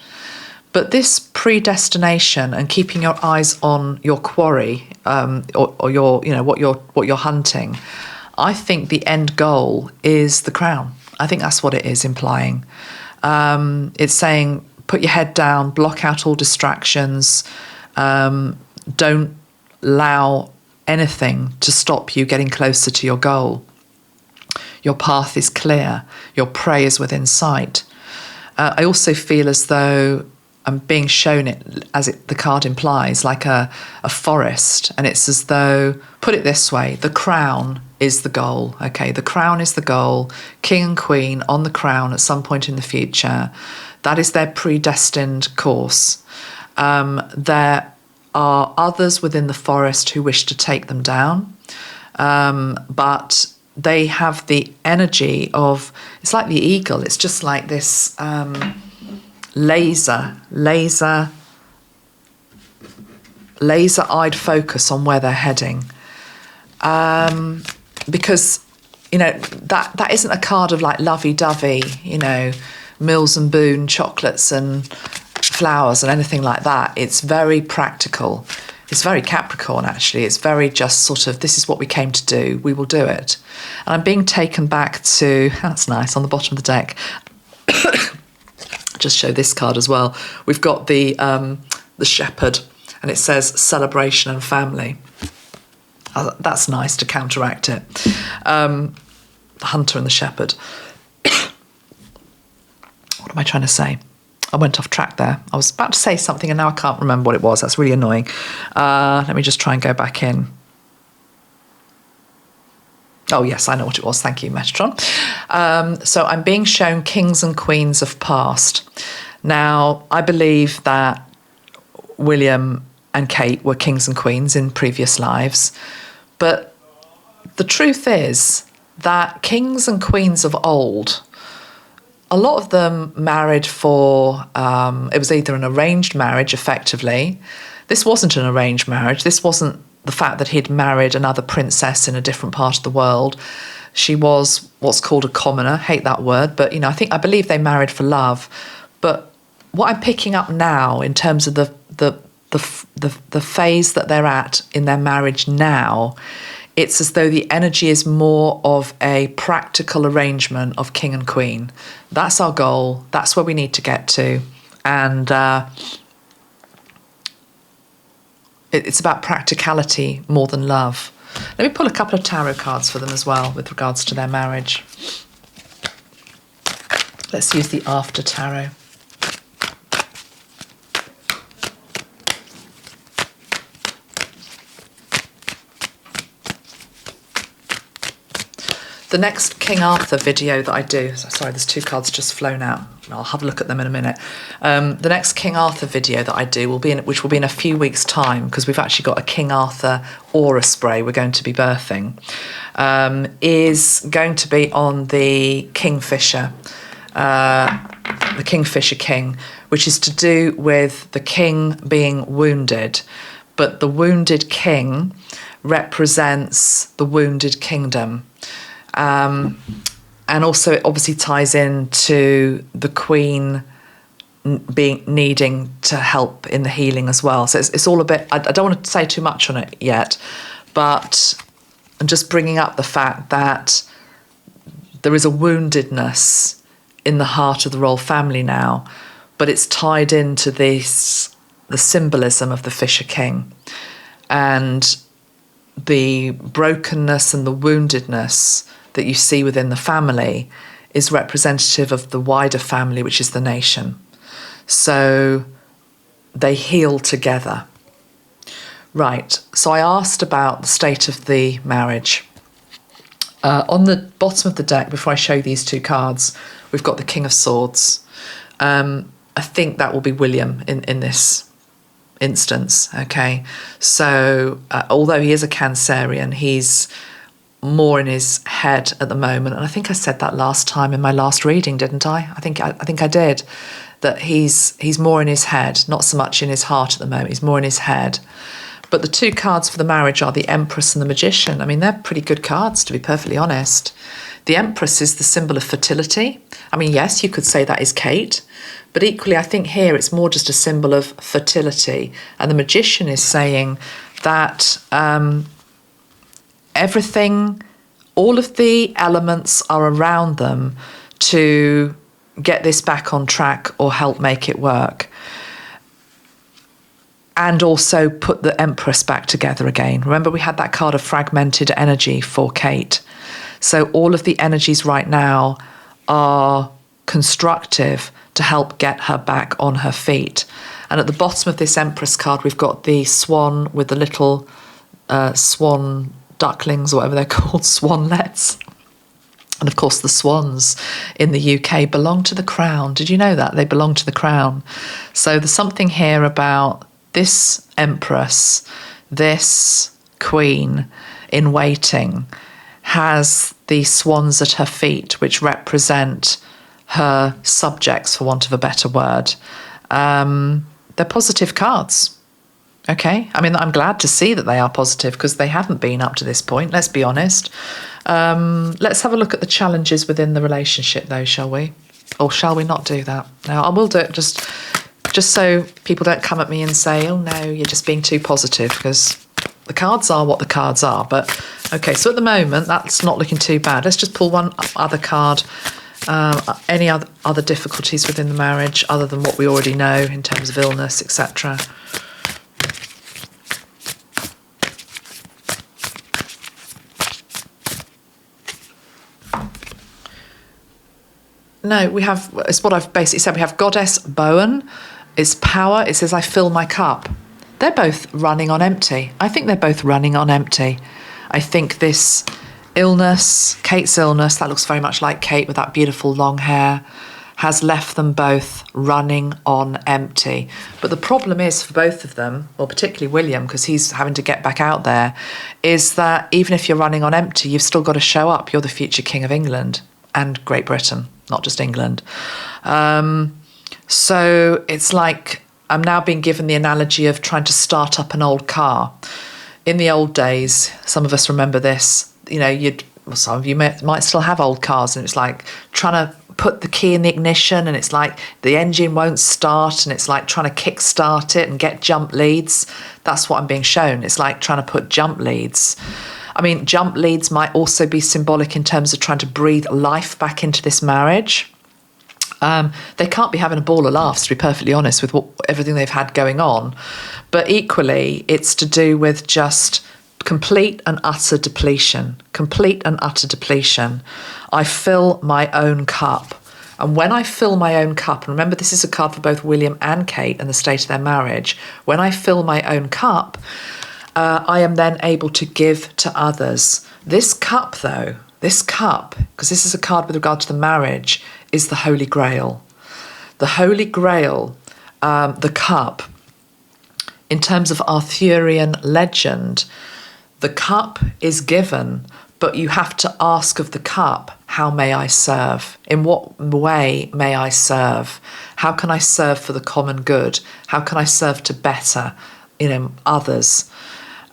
But this predestination and keeping your eyes on your quarry, or your, what you're hunting, I think the end goal is the crown. I think that's what it is implying. It's saying, put your head down, block out all distractions. Don't allow anything to stop you getting closer to your goal. Your path is clear. Your prey is within sight. I also feel as though I'm being shown it, as the card implies, like a forest. And it's as though, put it this way, the crown is the goal. Okay, the crown is the goal. King and queen on the crown at some point in the future. That is their predestined course. There are others within the forest who wish to take them down, but they have the energy of, it's like the eagle, it's just like this laser-eyed focus on where they're heading. Because, that isn't a card of like lovey-dovey, Mills and Boon chocolates and flowers and anything like that. It's very practical. It's very Capricorn, actually. It's very just sort of, this is what we came to do. We will do it. And I'm being taken back to, that's nice, on the bottom of the deck. Just show this card as well. We've got the shepherd, and it says celebration and family. That's nice to counteract it. The hunter and the shepherd. What am I trying to say? I went off track there. I was about to say something and now I can't remember what it was. That's really annoying. Let me just try and go back in. Oh, yes, I know what it was. Thank you, Metatron. So I'm being shown kings and queens of past. Now, I believe that William and Kate were kings and queens in previous lives. But the truth is that kings and queens of old, a lot of them married for, it was either an arranged marriage, effectively. This wasn't an arranged marriage. This wasn't the fact that he'd married another princess in a different part of the world. She was what's called a commoner. Hate that word, but I believe they married for love. But what I'm picking up now in terms of the phase that they're at in their marriage now, it's as though the energy is more of a practical arrangement of king and queen. That's our goal. That's where we need to get to. And it's about practicality more than love. Let me pull a couple of tarot cards for them as well with regards to their marriage. Let's use the After Tarot. The next King Arthur video that I do, sorry, there's two cards just flown out. I'll have a look at them in a minute. The next King Arthur video that I do which will be in a few weeks' time, because we've actually got a King Arthur aura spray we're going to be birthing, is going to be on the Kingfisher, the Kingfisher King, which is to do with the king being wounded, but the wounded king represents the wounded kingdom. And also it obviously ties into the Queen needing to help in the healing as well. So it's all a bit, I don't want to say too much on it yet, but and just bringing up the fact that there is a woundedness in the heart of the royal family now, but it's tied into the symbolism of the Fisher King, and the brokenness and the woundedness that you see within the family is representative of the wider family, which is the nation. So they heal together. Right, so I asked about the state of the marriage. On the bottom of the deck, before I show you these two cards, we've got the King of Swords. I think that will be William in this instance, okay? So although he is a Cancerian, he's more in his head at the moment, and I think I said that last time in my last reading, didn't I? I think I did, that he's more in his head, not so much in his heart at the moment. He's more in his head. But the two cards for the marriage are the Empress and the Magician. I mean, they're pretty good cards, to be perfectly honest. The Empress is the symbol of fertility. I mean, yes, you could say that is Kate, but equally, I think here it's more just a symbol of fertility. And the Magician is saying that everything, all of the elements are around them to get this back on track or help make it work. And also put the Empress back together again. Remember, we had that card of fragmented energy for Kate. So all of the energies right now are constructive to help get her back on her feet. And at the bottom of this Empress card, we've got the swan with the little swan ducklings, or whatever they're called, swanlets. And of course, the swans in the UK belong to the crown. Did you know that? They belong to the crown. So there's something here about this Empress, this Queen in waiting, has the swans at her feet, which represent her subjects, for want of a better word. They're positive cards, okay? I mean, I'm glad to see that they are positive, because they haven't been up to this point, let's be honest. Let's have a look at the challenges within the relationship, though, shall we? Or shall we not do that? No, I will do it just so people don't come at me and say, oh no, you're just being too positive, because the cards are what the cards are. But okay, so at the moment, that's not looking too bad. Let's just pull one other card. Any other difficulties within the marriage other than what we already know in terms of illness, etc.? No, we have, it's what I've basically said. We have Goddess Bowen. It's power. It says, I fill my cup. They're both running on empty. I think they're both running on empty. I think this illness, Kate's illness, that looks very much like Kate with that beautiful long hair, has left them both running on empty. But the problem is for both of them, or particularly William, because he's having to get back out there, is that even if you're running on empty, you've still got to show up. You're the future King of England and Great Britain, not just England. So it's like I'm now being given the analogy of trying to start up an old car. In the old days, some of us remember this, you know, some of you might still have old cars, and it's like trying to put the key in the ignition, and it's like the engine won't start, and it's like trying to kick start it and get jump leads. That's what I'm being shown. It's like trying to put jump leads. I mean, jump leads might also be symbolic in terms of trying to breathe life back into this marriage. They can't be having a ball of laughs, to be perfectly honest, with everything they've had going on. But equally, it's to do with just complete and utter depletion. Complete and utter depletion. I fill my own cup. And when I fill my own cup, and remember this is a card for both William and Kate and the state of their marriage, when I fill my own cup, I am then able to give to others. This cup, though, because this is a card with regard to the marriage, is the Holy Grail. The Holy Grail, the cup, in terms of Arthurian legend, the cup is given, but you have to ask of the cup, how may I serve? In what way may I serve? How can I serve for the common good? How can I serve to better, others?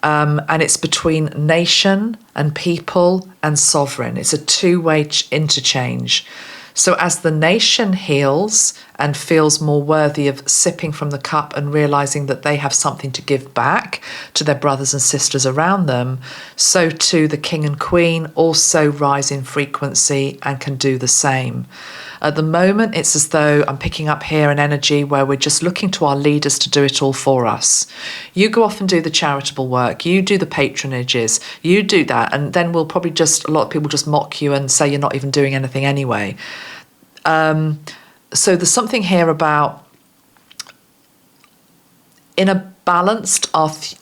And it's between nation and people and sovereign. It's a two-way interchange. So as the nation heals and feels more worthy of sipping from the cup and realizing that they have something to give back to their brothers and sisters around them, so too the king and queen also rise in frequency and can do the same. At the moment, it's as though I'm picking up here an energy where we're just looking to our leaders to do it all for us. You go off and do the charitable work, you do the patronages, you do that, and then we'll probably a lot of people just mock you and say you're not even doing anything anyway. So there's something here about, in a balanced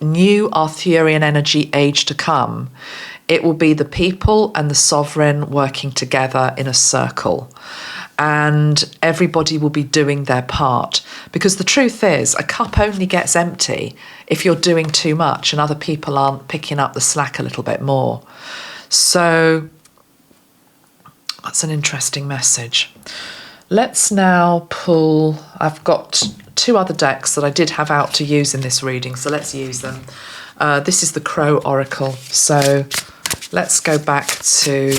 new Arthurian energy age to come, it will be the people and the sovereign working together in a circle. And everybody will be doing their part. Because the truth is, a cup only gets empty if you're doing too much and other people aren't picking up the slack a little bit more. So that's an interesting message. Let's now pull, I've got 2 other decks that I did have out to use in this reading, so let's use them. This is the Crow Oracle. So let's go back to,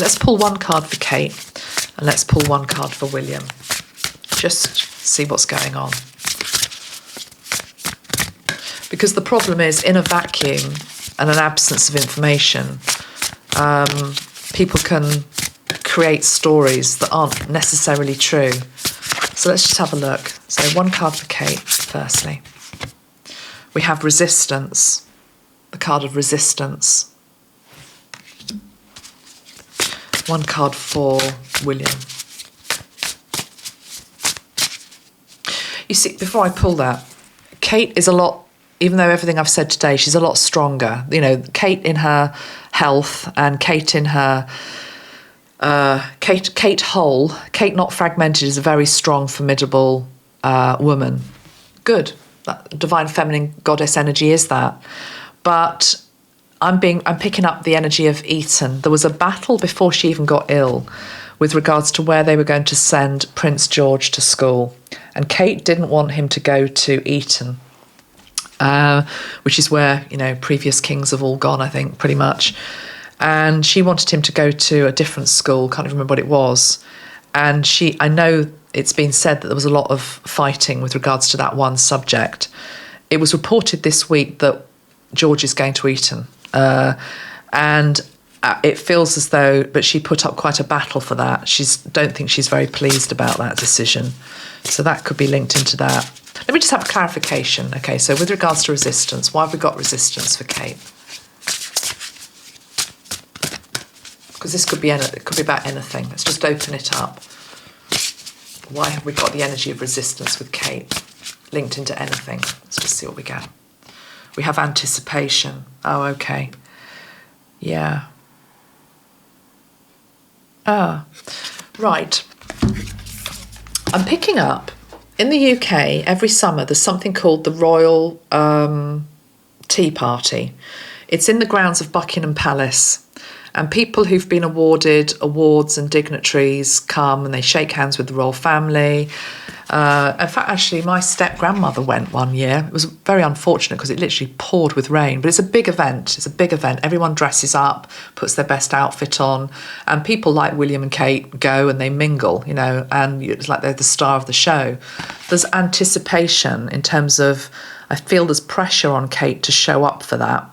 let's pull 1 card for Kate. And let's pull 1 card for William. Just see what's going on. Because the problem is, in a vacuum and an absence of information, people can create stories that aren't necessarily true. So let's just have a look. So 1 card for Kate, firstly. We have resistance, the card of resistance. 1 card for William. You see, before I pull that, Kate is a lot, even though everything I've said today, she's a lot stronger. You know, Kate in her health and Kate in her, Kate whole, Kate not fragmented, is a very strong, formidable woman. Good. That divine feminine goddess energy is that. But I'm picking up the energy of Eton. There was a battle before she even got ill with regards to where they were going to send Prince George to school. And Kate didn't want him to go to Eton, which is where, you know, previous kings have all gone, I think, pretty much. And she wanted him to go to a different school, can't even remember what it was. And I know it's been said that there was a lot of fighting with regards to that one subject. It was reported this week that George is going to Eton. And it feels as though, but she put up quite a battle for that. Don't think she's very pleased about that decision. So that could be linked into that. Let me just have a clarification. Okay, so with regards to resistance, why have we got resistance for Kate? Because this could be about anything. Let's just open it up. Why have we got the energy of resistance with Kate linked into anything? Let's just see what we get. We have anticipation. Oh, okay. Yeah. Right. I'm picking up, in the UK, every summer, there's something called the Royal Tea Party. It's in the grounds of Buckingham Palace. And people who've been awarded awards and dignitaries come and they shake hands with the royal family. In fact, actually, my step-grandmother went one year. It was very unfortunate because it literally poured with rain. But it's a big event. It's a big event. Everyone dresses up, puts their best outfit on. And people like William and Kate go and they mingle, you know, and it's like they're the star of the show. There's anticipation in terms of, I feel there's pressure on Kate to show up for that.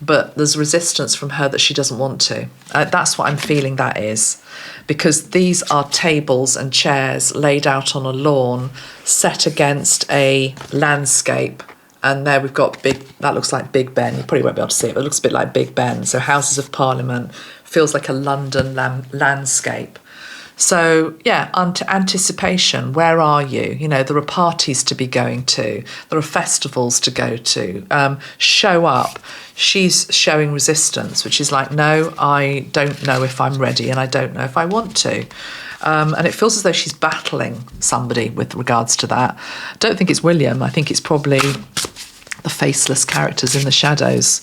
But there's resistance from her that she doesn't want to. That's what I'm feeling that is. Because these are tables and chairs laid out on a lawn set against a landscape. And there we've got that looks like Big Ben. You probably won't be able to see it, but it looks a bit like Big Ben. So Houses of Parliament feels like a London landscape. So, yeah, anticipation, where are you? You know, there are parties to be going to. There are festivals to go to. Show up. She's showing resistance, which is like, no, I don't know if I'm ready and I don't know if I want to. And it feels as though she's battling somebody with regards to that. I don't think it's William. I think it's probably the faceless characters in the shadows.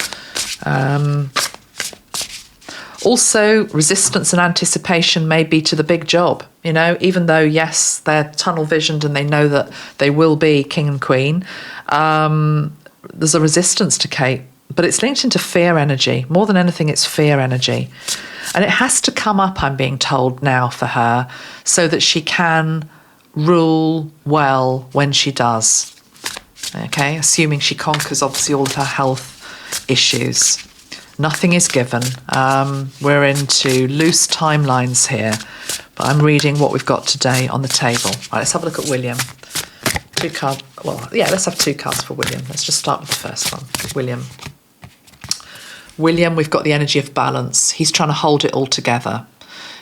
Also, resistance and anticipation may be to the big job, you know, even though, yes, they're tunnel visioned and they know that they will be king and queen. There's a resistance to Kate, but it's linked into fear energy. More than anything, it's fear energy. And it has to come up, I'm being told now, for her, so that she can rule well when she does. Okay, assuming she conquers, obviously, all of her health issues. Nothing is given. We're into loose timelines here, but I'm reading what we've got today on the table. Right, let's have a look at William. Two cards. Well, yeah, let's have two cards for William. Let's just start with the first one. William, we've got the energy of balance. He's trying to hold it all together.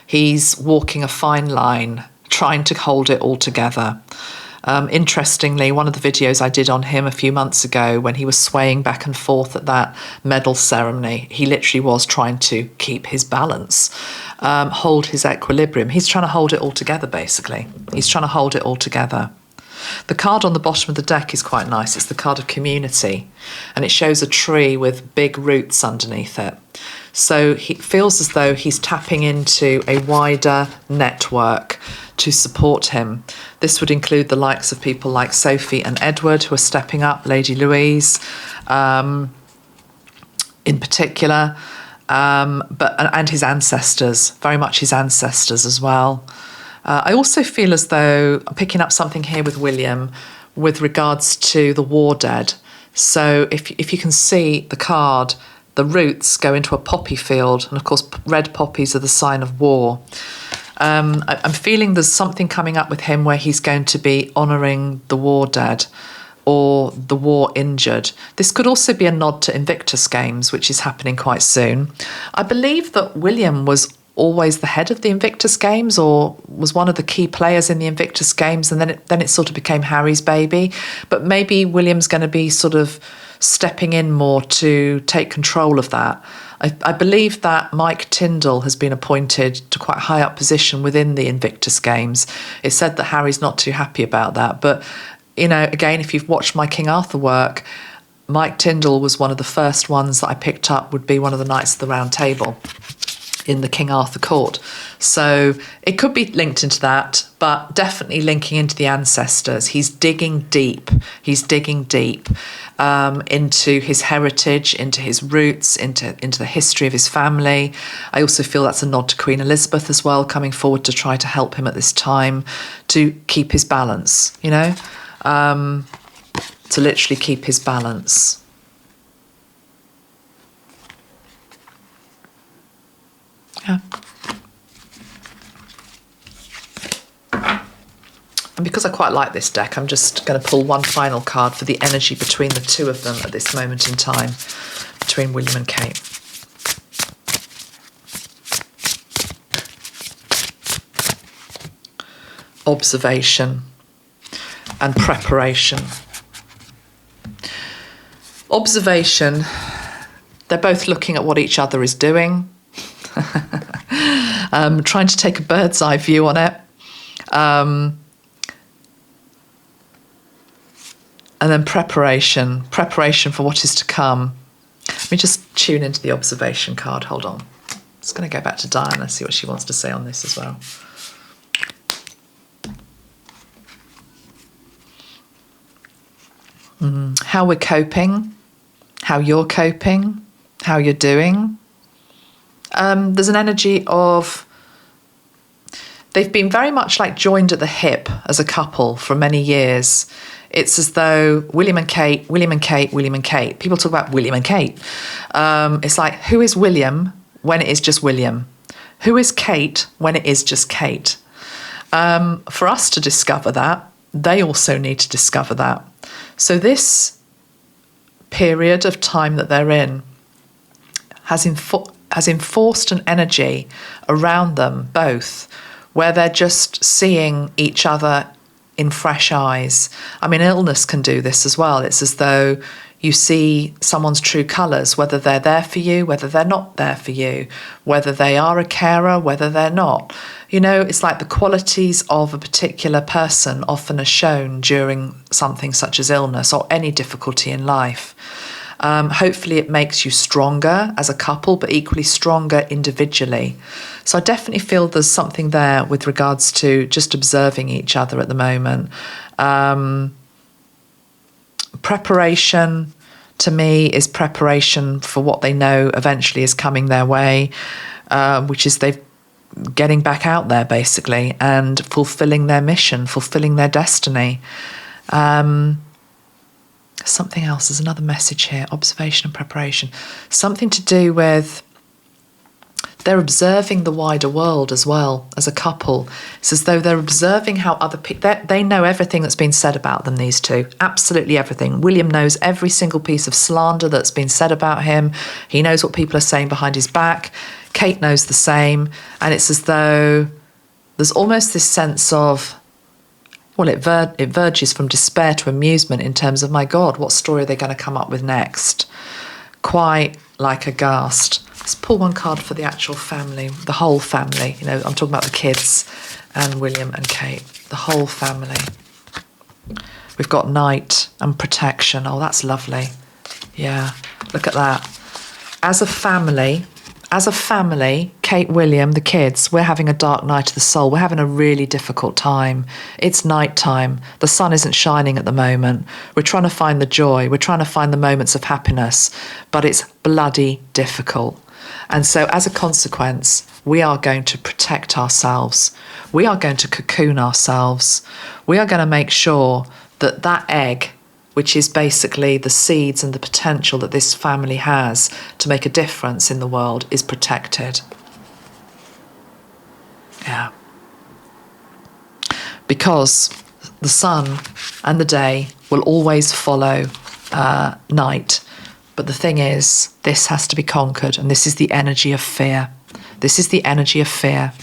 He's walking a fine line, trying to hold it all together. Interestingly, one of the videos I did on him a few months ago when he was swaying back and forth at that medal ceremony, he literally was trying to keep his balance, hold his equilibrium. He's trying to hold it all together, basically. He's trying to hold it all together. The card on the bottom of the deck is quite nice. It's the card of community, and it shows a tree with big roots underneath it. So he feels as though he's tapping into a wider network to support him. This would include the likes of people like Sophie and Edward, who are stepping up, Lady Louise in particular, and his ancestors, very much his ancestors as well. I also feel as though I'm picking up something here with William with regards to the war dead. So if you can see the card, the roots go into a poppy field, and of course red poppies are the sign of war. I'm feeling there's something coming up with him where he's going to be honouring the war dead or the war injured. This could also be a nod to Invictus Games, which is happening quite soon. I believe that William was always the head of the Invictus Games, or was one of the key players in the Invictus Games, and then it sort of became Harry's baby. But maybe William's going to be sort of stepping in more to take control of that. I believe that Mike Tyndall has been appointed to quite a high up position within the Invictus Games. It's said that Harry's not too happy about that. But, you know, again, if you've watched my King Arthur work, Mike Tyndall was one of the first ones that I picked up would be one of the Knights of the Round Table in the King Arthur court. So it could be linked into that, but definitely linking into the ancestors. He's digging deep. Into his heritage, into his roots, into the history of his family. I also feel that's a nod to Queen Elizabeth as well, coming forward to try to help him at this time to keep his balance, you know, to literally keep his balance. Yeah. And because I quite like this deck, I'm just going to pull one final card for the energy between the two of them at this moment in time, between William and Kate. Observation and preparation. Observation, they're both looking at what each other is doing, trying to take a bird's eye view on it. And then preparation for what is to come. Let me just tune into the observation card. Hold on. I'm just going to go back to Diana, see what she wants to say on this as well. How we're coping, how you're coping, how you're doing. There's an energy of they've been very much like joined at the hip as a couple for many years. It's as though William and Kate. People talk about William and Kate. It's like, who is William when it is just William? Who is Kate when it is just Kate? For us to discover that, they also need to discover that. So this period of time that they're in has enforced an energy around them both, where they're just seeing each other in fresh eyes. I mean, illness can do this as well. It's as though you see someone's true colours, whether they're there for you, whether they're not there for you, whether they are a carer, whether they're not. You know, it's like the qualities of a particular person often are shown during something such as illness or any difficulty in life. Hopefully it makes you stronger as a couple, but equally stronger individually. So I definitely feel there's something there with regards to just observing each other at the moment. Preparation, to me, is preparation for what they know eventually is coming their way. which is they've getting back out there basically and fulfilling their mission, fulfilling their destiny. Something else, there's another message here, observation and preparation. Something to do with they're observing the wider world as well as a couple. It's as though they're observing how other people, they know everything that's been said about them, these two, absolutely everything. William knows every single piece of slander that's been said about him. He knows what people are saying behind his back. Kate knows the same. And it's as though there's almost this sense of, well, it verges from despair to amusement in terms of, my God, what story are they going to come up with next? Quite like aghast. Let's pull one card for the actual family, the whole family. You know, I'm talking about the kids and William and Kate, the whole family. We've got Knight and protection. Oh, that's lovely. Yeah, look at that. As a family, Kate, William, the kids, we're having a dark night of the soul. We're having a really difficult time. It's night time. The sun isn't shining at the moment. We're trying to find the joy. We're trying to find the moments of happiness, but it's bloody difficult. And so as a consequence, we are going to protect ourselves. We are going to cocoon ourselves. We are going to make sure that that egg, which is basically the seeds and the potential that this family has to make a difference in the world, is protected. Yeah. Because the sun and the day will always follow night. But the thing is, this has to be conquered, and this is the energy of fear. This is the energy of fear.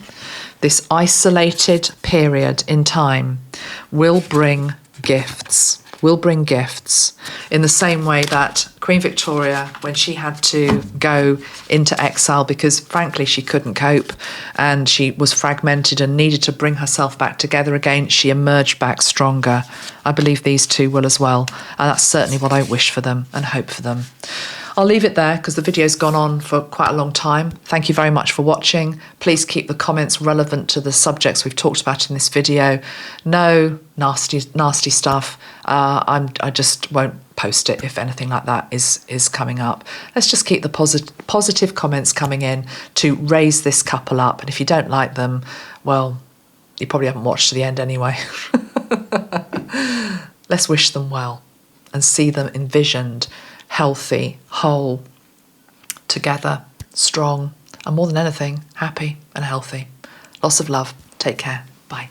This isolated period in time will bring gifts. Will bring gifts in the same way that Queen Victoria, when she had to go into exile because frankly she couldn't cope and she was fragmented and needed to bring herself back together again, she emerged back stronger. I believe these two will as well, and that's certainly what I wish for them and hope for them. I'll leave it there because the video's gone on for quite a long time. Thank you very much for watching. Please keep the comments relevant to the subjects we've talked about in this video. No nasty stuff. I just won't post it if anything like that is coming up. Let's just keep the positive comments coming in to raise this couple up. And if you don't like them, well, you probably haven't watched to the end anyway. Let's wish them well and see them envisioned, healthy, whole, together, strong, and more than anything, happy and healthy. Lots of love. Take care. Bye.